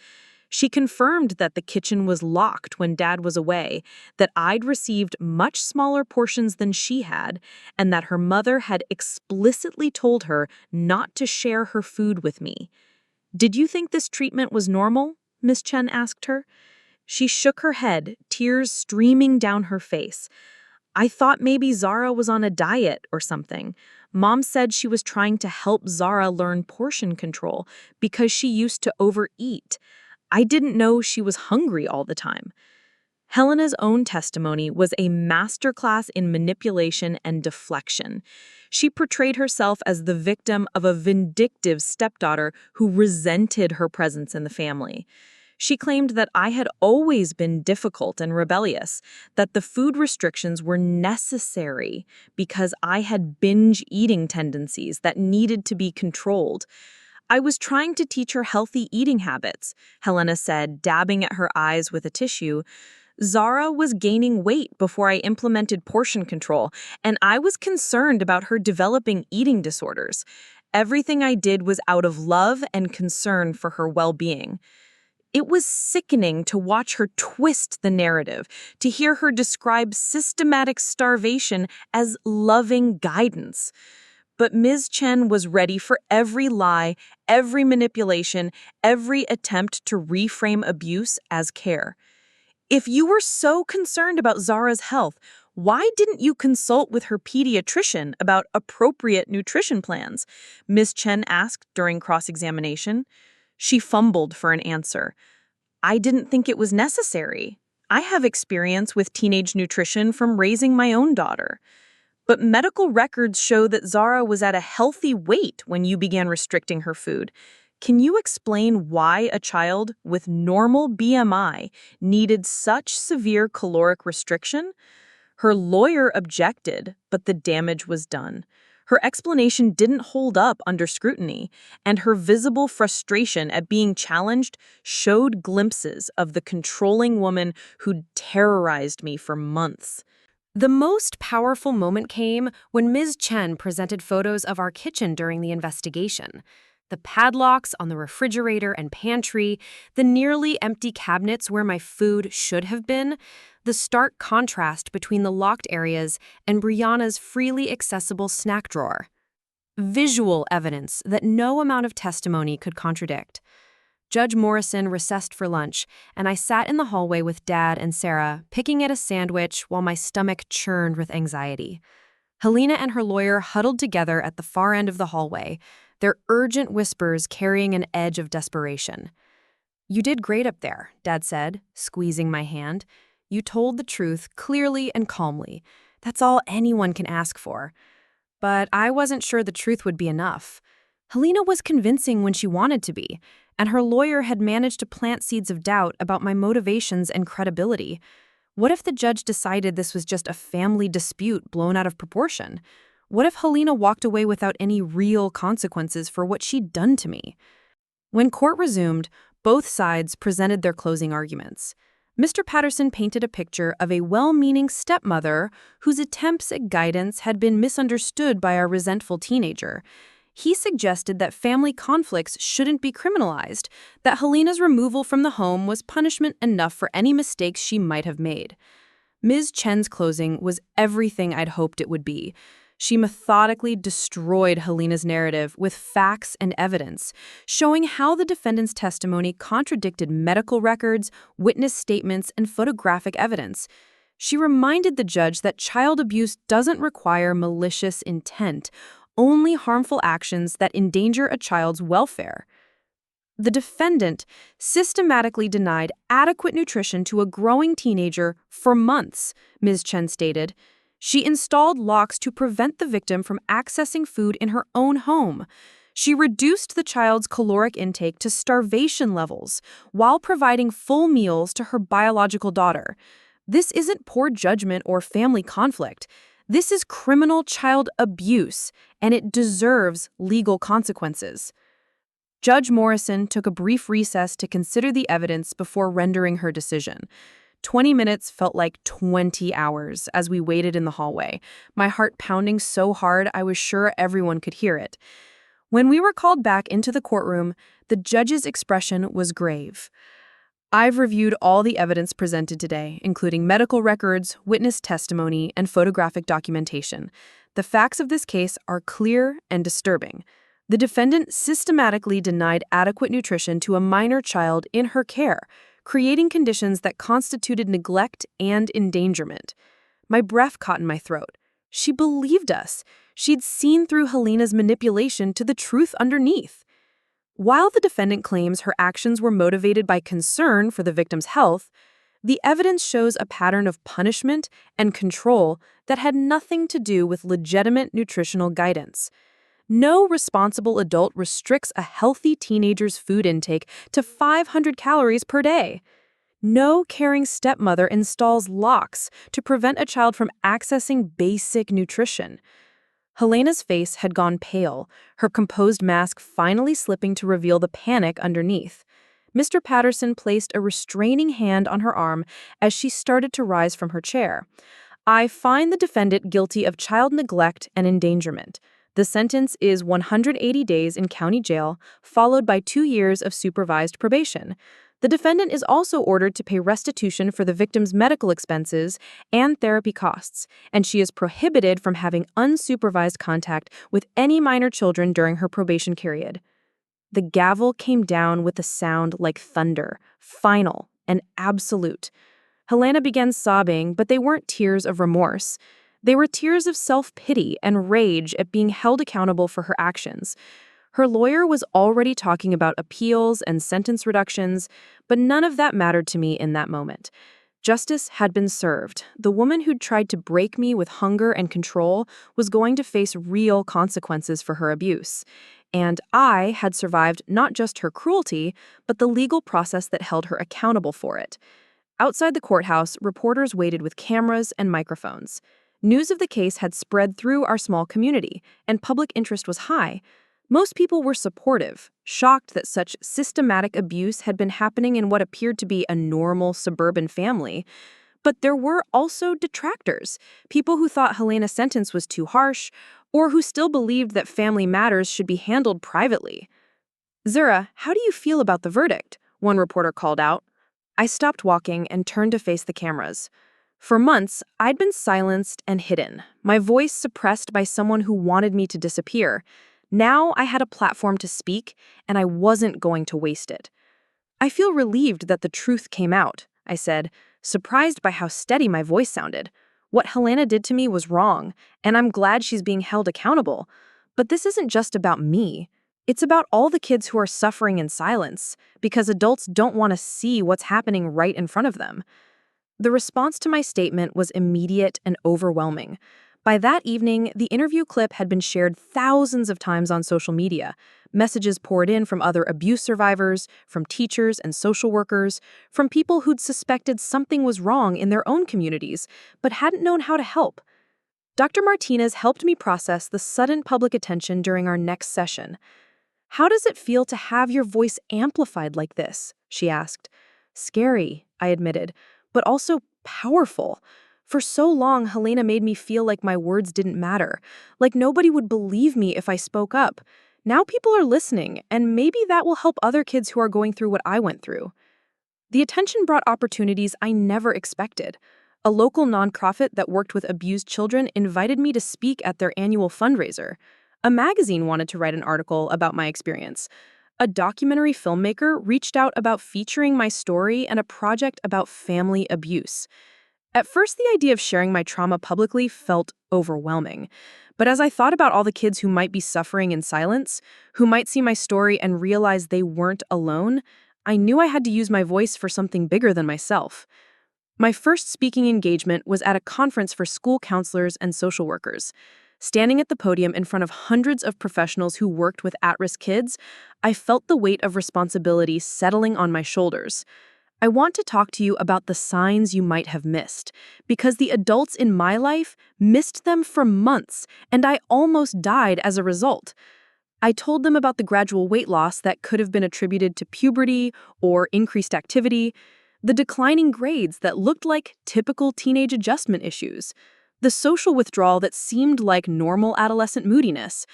She confirmed that the kitchen was locked when Dad was away, that I'd received much smaller portions than she had, and that her mother had explicitly told her not to share her food with me. "Did you think this treatment was normal?" Miss Chen asked her. She shook her head, tears streaming down her face. "I thought maybe Zara was on a diet or something. Mom said she was trying to help Zara learn portion control because she used to overeat. I didn't know she was hungry all the time." Helena's own testimony was a masterclass in manipulation and deflection. She portrayed herself as the victim of a vindictive stepdaughter who resented her presence in the family. She claimed that I had always been difficult and rebellious, that the food restrictions were necessary because I had binge eating tendencies that needed to be controlled. "I was trying to teach her healthy eating habits," Helena said, dabbing at her eyes with a tissue. "Zara was gaining weight before I implemented portion control, and I was concerned about her developing eating disorders. Everything I did was out of love and concern for her well-being." It was sickening to watch her twist the narrative, to hear her describe systematic starvation as loving guidance. But Ms. Chen was ready for every lie, every manipulation, every attempt to reframe abuse as care. "If you were so concerned about Zara's health, why didn't you consult with her pediatrician about appropriate nutrition plans?" Ms. Chen asked during cross-examination. She fumbled for an answer. "I didn't think it was necessary. I have experience with teenage nutrition from raising my own daughter. But medical records show that Zara was at a healthy weight when you began restricting her food. Can you explain why a child with normal BMI needed such severe caloric restriction?" Her lawyer objected, but the damage was done. Her explanation didn't hold up under scrutiny, and her visible frustration at being challenged showed glimpses of the controlling woman who'd terrorized me for months. The most powerful moment came when Ms. Chen presented photos of our kitchen during the investigation. The padlocks on the refrigerator and pantry, the nearly empty cabinets where my food should have been, the stark contrast between the locked areas and Brianna's freely accessible snack drawer. Visual evidence that no amount of testimony could contradict. Judge Morrison recessed for lunch, and I sat in the hallway with Dad and Sarah, picking at a sandwich while my stomach churned with anxiety. Helena and her lawyer huddled together at the far end of the hallway, their urgent whispers carrying an edge of desperation. "You did great up there," Dad said, squeezing my hand. "You told the truth clearly and calmly. That's all anyone can ask for." But I wasn't sure the truth would be enough. Helena was convincing when she wanted to be, and her lawyer had managed to plant seeds of doubt about my motivations and credibility. What if the judge decided this was just a family dispute blown out of proportion? What if Helena walked away without any real consequences for what she'd done to me? When court resumed, both sides presented their closing arguments. Mr. Peterson painted a picture of a well-meaning stepmother whose attempts at guidance had been misunderstood by a resentful teenager. He suggested that family conflicts shouldn't be criminalized, that Helena's removal from the home was punishment enough for any mistakes she might have made. Ms. Chen's closing was everything I'd hoped it would be. She methodically destroyed Helena's narrative with facts and evidence, showing how the defendant's testimony contradicted medical records, witness statements, and photographic evidence. She reminded the judge that child abuse doesn't require malicious intent, only harmful actions that endanger a child's welfare. The defendant systematically denied adequate nutrition to a growing teenager for months, Ms. Chen stated. She installed locks to prevent the victim from accessing food in her own home. She reduced the child's caloric intake to starvation levels while providing full meals to her biological daughter. This isn't poor judgment or family conflict. This is criminal child abuse, and it deserves legal consequences. Judge Morrison took a brief recess to consider the evidence before rendering her decision. 20 minutes felt like 20 hours as we waited in the hallway, my heart pounding so hard I was sure everyone could hear it. When we were called back into the courtroom, the judge's expression was grave. I've reviewed all the evidence presented today, including medical records, witness testimony, and photographic documentation. The facts of this case are clear and disturbing. The defendant systematically denied adequate nutrition to a minor child in her care, creating conditions that constituted neglect and endangerment. My breath caught in my throat. She believed us. She'd seen through Helena's manipulation to the truth underneath. While the defendant claims her actions were motivated by concern for the victim's health, the evidence shows a pattern of punishment and control that had nothing to do with legitimate nutritional guidance. No responsible adult restricts a healthy teenager's food intake to 500 calories per day. No caring stepmother installs locks to prevent a child from accessing basic nutrition. Helena's face had gone pale, her composed mask finally slipping to reveal the panic underneath. Mr. Peterson placed a restraining hand on her arm as she started to rise from her chair. I find the defendant guilty of child neglect and endangerment. The sentence is 180 days in county jail, followed by 2 years of supervised probation. The defendant is also ordered to pay restitution for the victim's medical expenses and therapy costs, and she is prohibited from having unsupervised contact with any minor children during her probation period. The gavel came down with a sound like thunder, final and absolute. Helena began sobbing, but they weren't tears of remorse. They were tears of self-pity and rage at being held accountable for her actions. Her lawyer was already talking about appeals and sentence reductions, but none of that mattered to me in that moment. Justice had been served. The woman who'd tried to break me with hunger and control was going to face real consequences for her abuse. And I had survived not just her cruelty, but the legal process that held her accountable for it. Outside the courthouse, reporters waited with cameras and microphones. News of the case had spread through our small community, and public interest was high. Most people were supportive, shocked that such systematic abuse had been happening in what appeared to be a normal suburban family. But there were also detractors, people who thought Helena's sentence was too harsh, or who still believed that family matters should be handled privately. "Zara, how do you feel about the verdict?" one reporter called out. I stopped walking and turned to face the cameras. For months, I'd been silenced and hidden, my voice suppressed by someone who wanted me to disappear. Now I had a platform to speak, and I wasn't going to waste it. "I feel relieved that the truth came out," I said, surprised by how steady my voice sounded. "What Helena did to me was wrong, and I'm glad she's being held accountable. But this isn't just about me. It's about all the kids who are suffering in silence, because adults don't want to see what's happening right in front of them." The response to my statement was immediate and overwhelming. By that evening, the interview clip had been shared thousands of times on social media. Messages poured in from other abuse survivors, from teachers and social workers, from people who'd suspected something was wrong in their own communities, but hadn't known how to help. Dr. Martinez helped me process the sudden public attention during our next session. "How does it feel to have your voice amplified like this?" she asked. "Scary," I admitted, but also powerful. For so long, Helena made me feel like my words didn't matter, like nobody would believe me if I spoke up. Now people are listening, and maybe that will help other kids who are going through what I went through. The attention brought opportunities I never expected. A local nonprofit that worked with abused children invited me to speak at their annual fundraiser. A magazine wanted to write an article about my experience. A documentary filmmaker reached out about featuring my story and a project about family abuse. At first, the idea of sharing my trauma publicly felt overwhelming. But as I thought about all the kids who might be suffering in silence, who might see my story and realize they weren't alone, I knew I had to use my voice for something bigger than myself. My first speaking engagement was at a conference for school counselors and social workers. Standing at the podium in front of hundreds of professionals who worked with at-risk kids, I felt the weight of responsibility settling on my shoulders. I want to talk to you about the signs you might have missed, because the adults in my life missed them for months, and I almost died as a result. I told them about the gradual weight loss that could have been attributed to puberty or increased activity, the declining grades that looked like typical teenage adjustment issues, the social withdrawal that seemed like normal adolescent moodiness.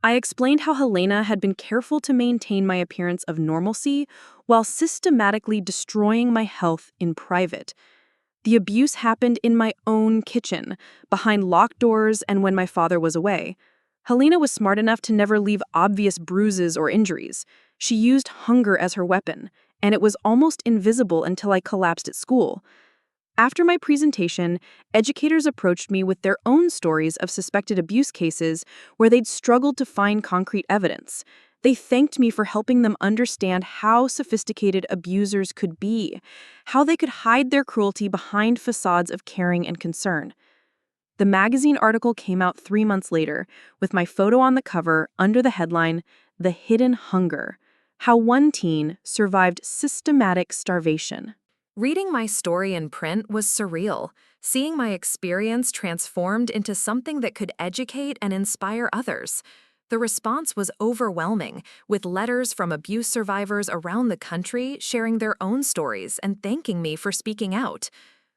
I explained how Helena had been careful to maintain my appearance of normalcy while systematically destroying my health in private. The abuse happened in my own kitchen, behind locked doors and when my father was away. Helena was smart enough to never leave obvious bruises or injuries. She used hunger as her weapon, and it was almost invisible until I collapsed at school. After my presentation, educators approached me with their own stories of suspected abuse cases where they'd struggled to find concrete evidence. They thanked me for helping them understand how sophisticated abusers could be, how they could hide their cruelty behind facades of caring and concern. The magazine article came out 3 months later, with my photo on the cover under the headline, "The Hidden Hunger: How One Teen Survived Systematic Starvation." Reading my story in print was surreal, seeing my experience transformed into something that could educate and inspire others. The response was overwhelming, with letters from abuse survivors around the country sharing their own stories and thanking me for speaking out.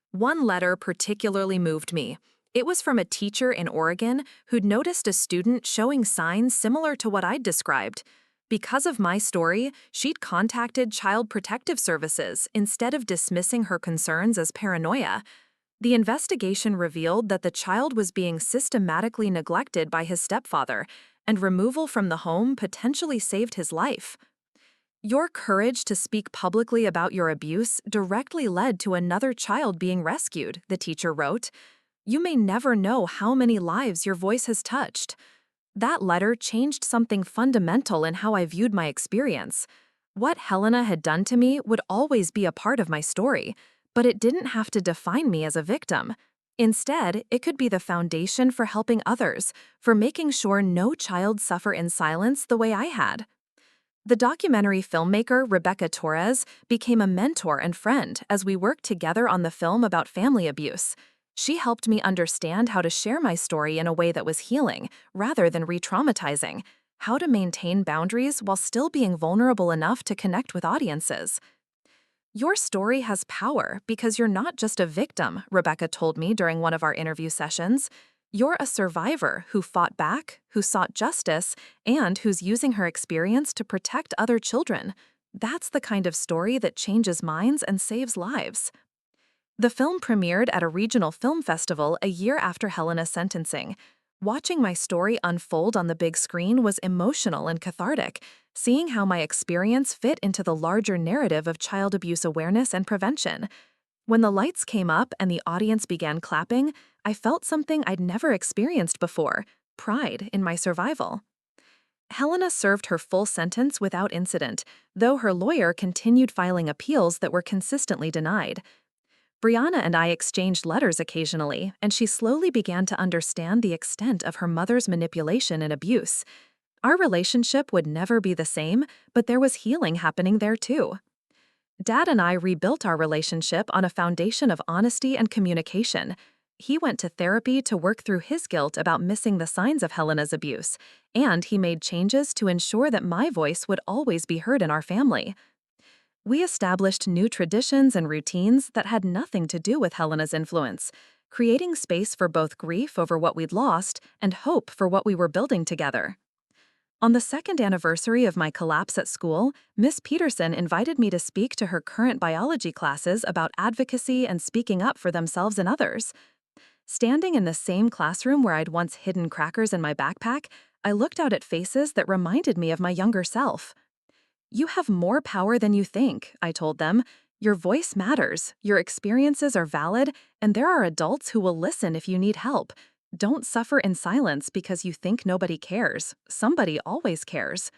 One letter particularly moved me. It was from a teacher in Oregon who'd noticed a student showing signs similar to what I'd described. Because of my story, she'd contacted Child Protective Services instead of dismissing her concerns as paranoia. The investigation revealed that the child was being systematically neglected by his stepfather, and removal from the home potentially saved his life. Your courage to speak publicly about your abuse directly led to another child being rescued, the teacher wrote. You may never know how many lives your voice has touched. That letter changed something fundamental in how I viewed my experience. What Helena had done to me would always be a part of my story, but it didn't have to define me as a victim. Instead, it could be the foundation for helping others, for making sure no child suffer in silence the way I had. The documentary filmmaker Rebecca Torres became a mentor and friend as we worked together on the film about family abuse. She helped me understand how to share my story in a way that was healing, rather than re-traumatizing, how to maintain boundaries while still being vulnerable enough to connect with audiences. Your story has power because you're not just a victim, Rebecca told me during one of our interview sessions. You're a survivor who fought back, who sought justice, and who's using her experience to protect other children. That's the kind of story that changes minds and saves lives. The film premiered at a regional film festival a year after Helena's sentencing. Watching my story unfold on the big screen was emotional and cathartic, seeing how my experience fit into the larger narrative of child abuse awareness and prevention. When the lights came up and the audience began clapping, I felt something I'd never experienced before: pride in my survival. Helena served her full sentence without incident, though her lawyer continued filing appeals that were consistently denied. Brianna and I exchanged letters occasionally, and she slowly began to understand the extent of her mother's manipulation and abuse. Our relationship would never be the same, but there was healing happening there too. Dad and I rebuilt our relationship on a foundation of honesty and communication. He went to therapy to work through his guilt about missing the signs of Helena's abuse, and he made changes to ensure that my voice would always be heard in our family. We established new traditions and routines that had nothing to do with Helena's influence, creating space for both grief over what we'd lost and hope for what we were building together. On the second anniversary of my collapse at school, Miss Peterson invited me to speak to her current biology classes about advocacy and speaking up for themselves and others. Standing in the same classroom where I'd once hidden crackers in my backpack, I looked out at faces that reminded me of my younger self. You have more power than you think, I told them. Your voice matters, your experiences are valid, and there are adults who will listen if you need help. Don't suffer in silence because you think nobody cares. Somebody always cares.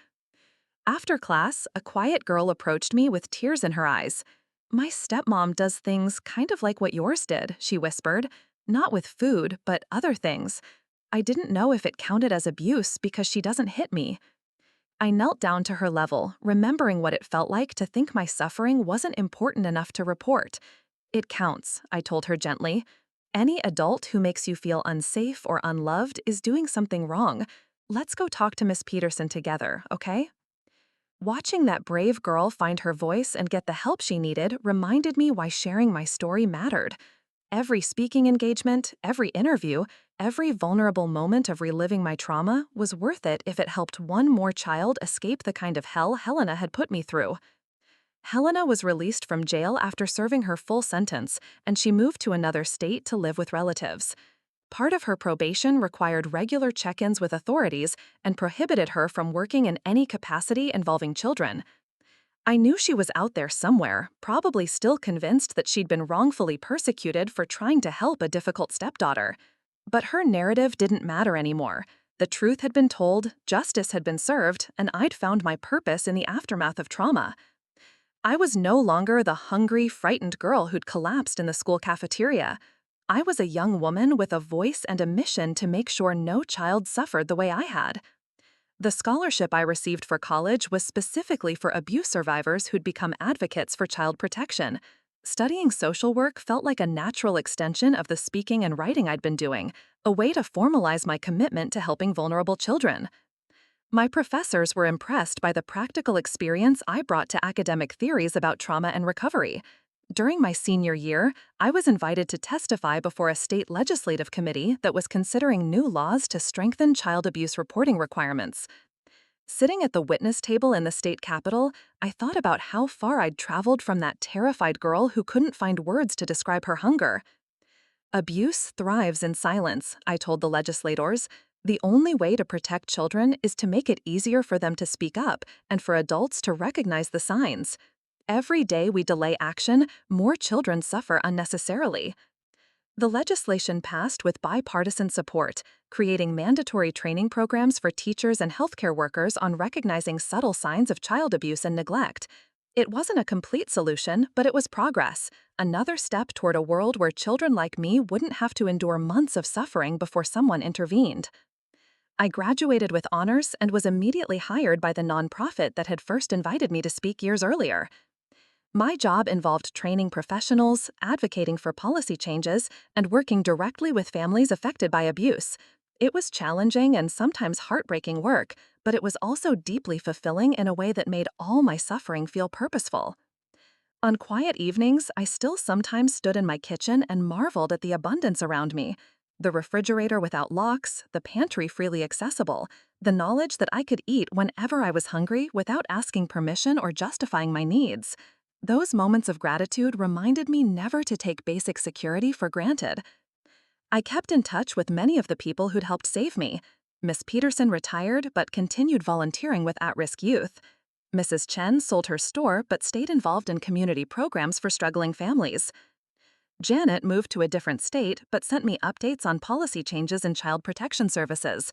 After class, a quiet girl approached me with tears in her eyes. My stepmom does things kind of like what yours did, she whispered. Not with food, but other things. I didn't know if it counted as abuse because she doesn't hit me. I knelt down to her level, remembering what it felt like to think my suffering wasn't important enough to report. It counts, I told her gently. Any adult who makes you feel unsafe or unloved is doing something wrong. Let's go talk to Miss Peterson together, okay? Watching that brave girl find her voice and get the help she needed reminded me why sharing my story mattered. Every speaking engagement, every interview, every vulnerable moment of reliving my trauma was worth it if it helped one more child escape the kind of hell Helena had put me through. Helena was released from jail after serving her full sentence, and she moved to another state to live with relatives. Part of her probation required regular check-ins with authorities and prohibited her from working in any capacity involving children. I knew she was out there somewhere, probably still convinced that she'd been wrongfully persecuted for trying to help a difficult stepdaughter. But her narrative didn't matter anymore. The truth had been told, justice had been served, and I'd found my purpose in the aftermath of trauma. I was no longer the hungry, frightened girl who'd collapsed in the school cafeteria. I was a young woman with a voice and a mission to make sure no child suffered the way I had. The scholarship I received for college was specifically for abuse survivors who'd become advocates for child protection. Studying social work felt like a natural extension of the speaking and writing I'd been doing, a way to formalize my commitment to helping vulnerable children. My professors were impressed by the practical experience I brought to academic theories about trauma and recovery. During my senior year, I was invited to testify before a state legislative committee that was considering new laws to strengthen child abuse reporting requirements. Sitting at the witness table in the state capitol, I thought about how far I'd traveled from that terrified girl who couldn't find words to describe her hunger. Abuse thrives in silence, I told the legislators. The only way to protect children is to make it easier for them to speak up and for adults to recognize the signs. Every day we delay action, more children suffer unnecessarily. The legislation passed with bipartisan support, creating mandatory training programs for teachers and healthcare workers on recognizing subtle signs of child abuse and neglect. It wasn't a complete solution, but it was progress, another step toward a world where children like me wouldn't have to endure months of suffering before someone intervened. I graduated with honors and was immediately hired by the nonprofit that had first invited me to speak years earlier. My job involved training professionals, advocating for policy changes, and working directly with families affected by abuse. It was challenging and sometimes heartbreaking work, but it was also deeply fulfilling in a way that made all my suffering feel purposeful. On quiet evenings, I still sometimes stood in my kitchen and marveled at the abundance around me. The refrigerator without locks, the pantry freely accessible, the knowledge that I could eat whenever I was hungry without asking permission or justifying my needs. Those moments of gratitude reminded me never to take basic security for granted. I kept in touch with many of the people who'd helped save me. Miss Peterson retired but continued volunteering with at-risk youth. Mrs. Chen sold her store but stayed involved in community programs for struggling families. Janet moved to a different state but sent me updates on policy changes in child protection services.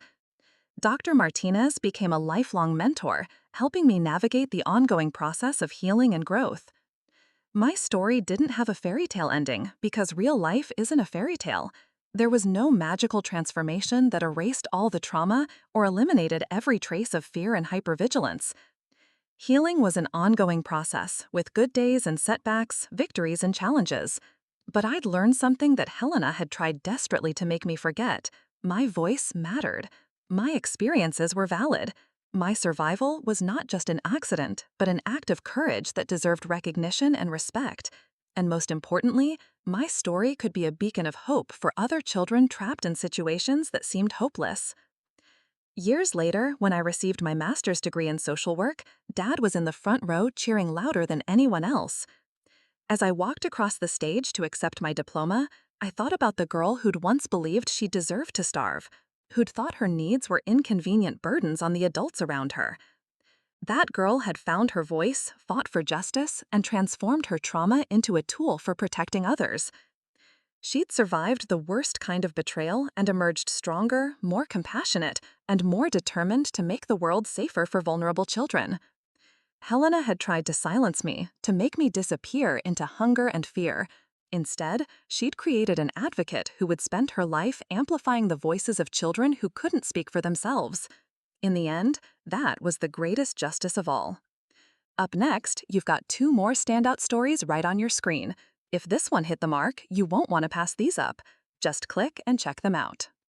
Dr. Martinez became a lifelong mentor, helping me navigate the ongoing process of healing and growth. My story didn't have a fairy tale ending because real life isn't a fairy tale. There was no magical transformation that erased all the trauma or eliminated every trace of fear and hypervigilance. Healing was an ongoing process, with good days and setbacks, victories and challenges. But I'd learned something that Helena had tried desperately to make me forget. My voice mattered. My experiences were valid. My survival was not just an accident, but an act of courage that deserved recognition and respect. And most importantly, my story could be a beacon of hope for other children trapped in situations that seemed hopeless. Years later, when I received my master's degree in social work, Dad was in the front row cheering louder than anyone else. As I walked across the stage to accept my diploma, I thought about the girl who'd once believed she deserved to starve, who'd thought her needs were inconvenient burdens on the adults around her. That girl had found her voice, fought for justice, and transformed her trauma into a tool for protecting others. She'd survived the worst kind of betrayal and emerged stronger, more compassionate, and more determined to make the world safer for vulnerable children. Helena had tried to silence me, to make me disappear into hunger and fear, Instead, she'd created an advocate who would spend her life amplifying the voices of children who couldn't speak for themselves. In the end, that was the greatest justice of all. Up next, you've got 2 more standout stories right on your screen. If this one hit the mark, you won't want to pass these up. Just click and check them out.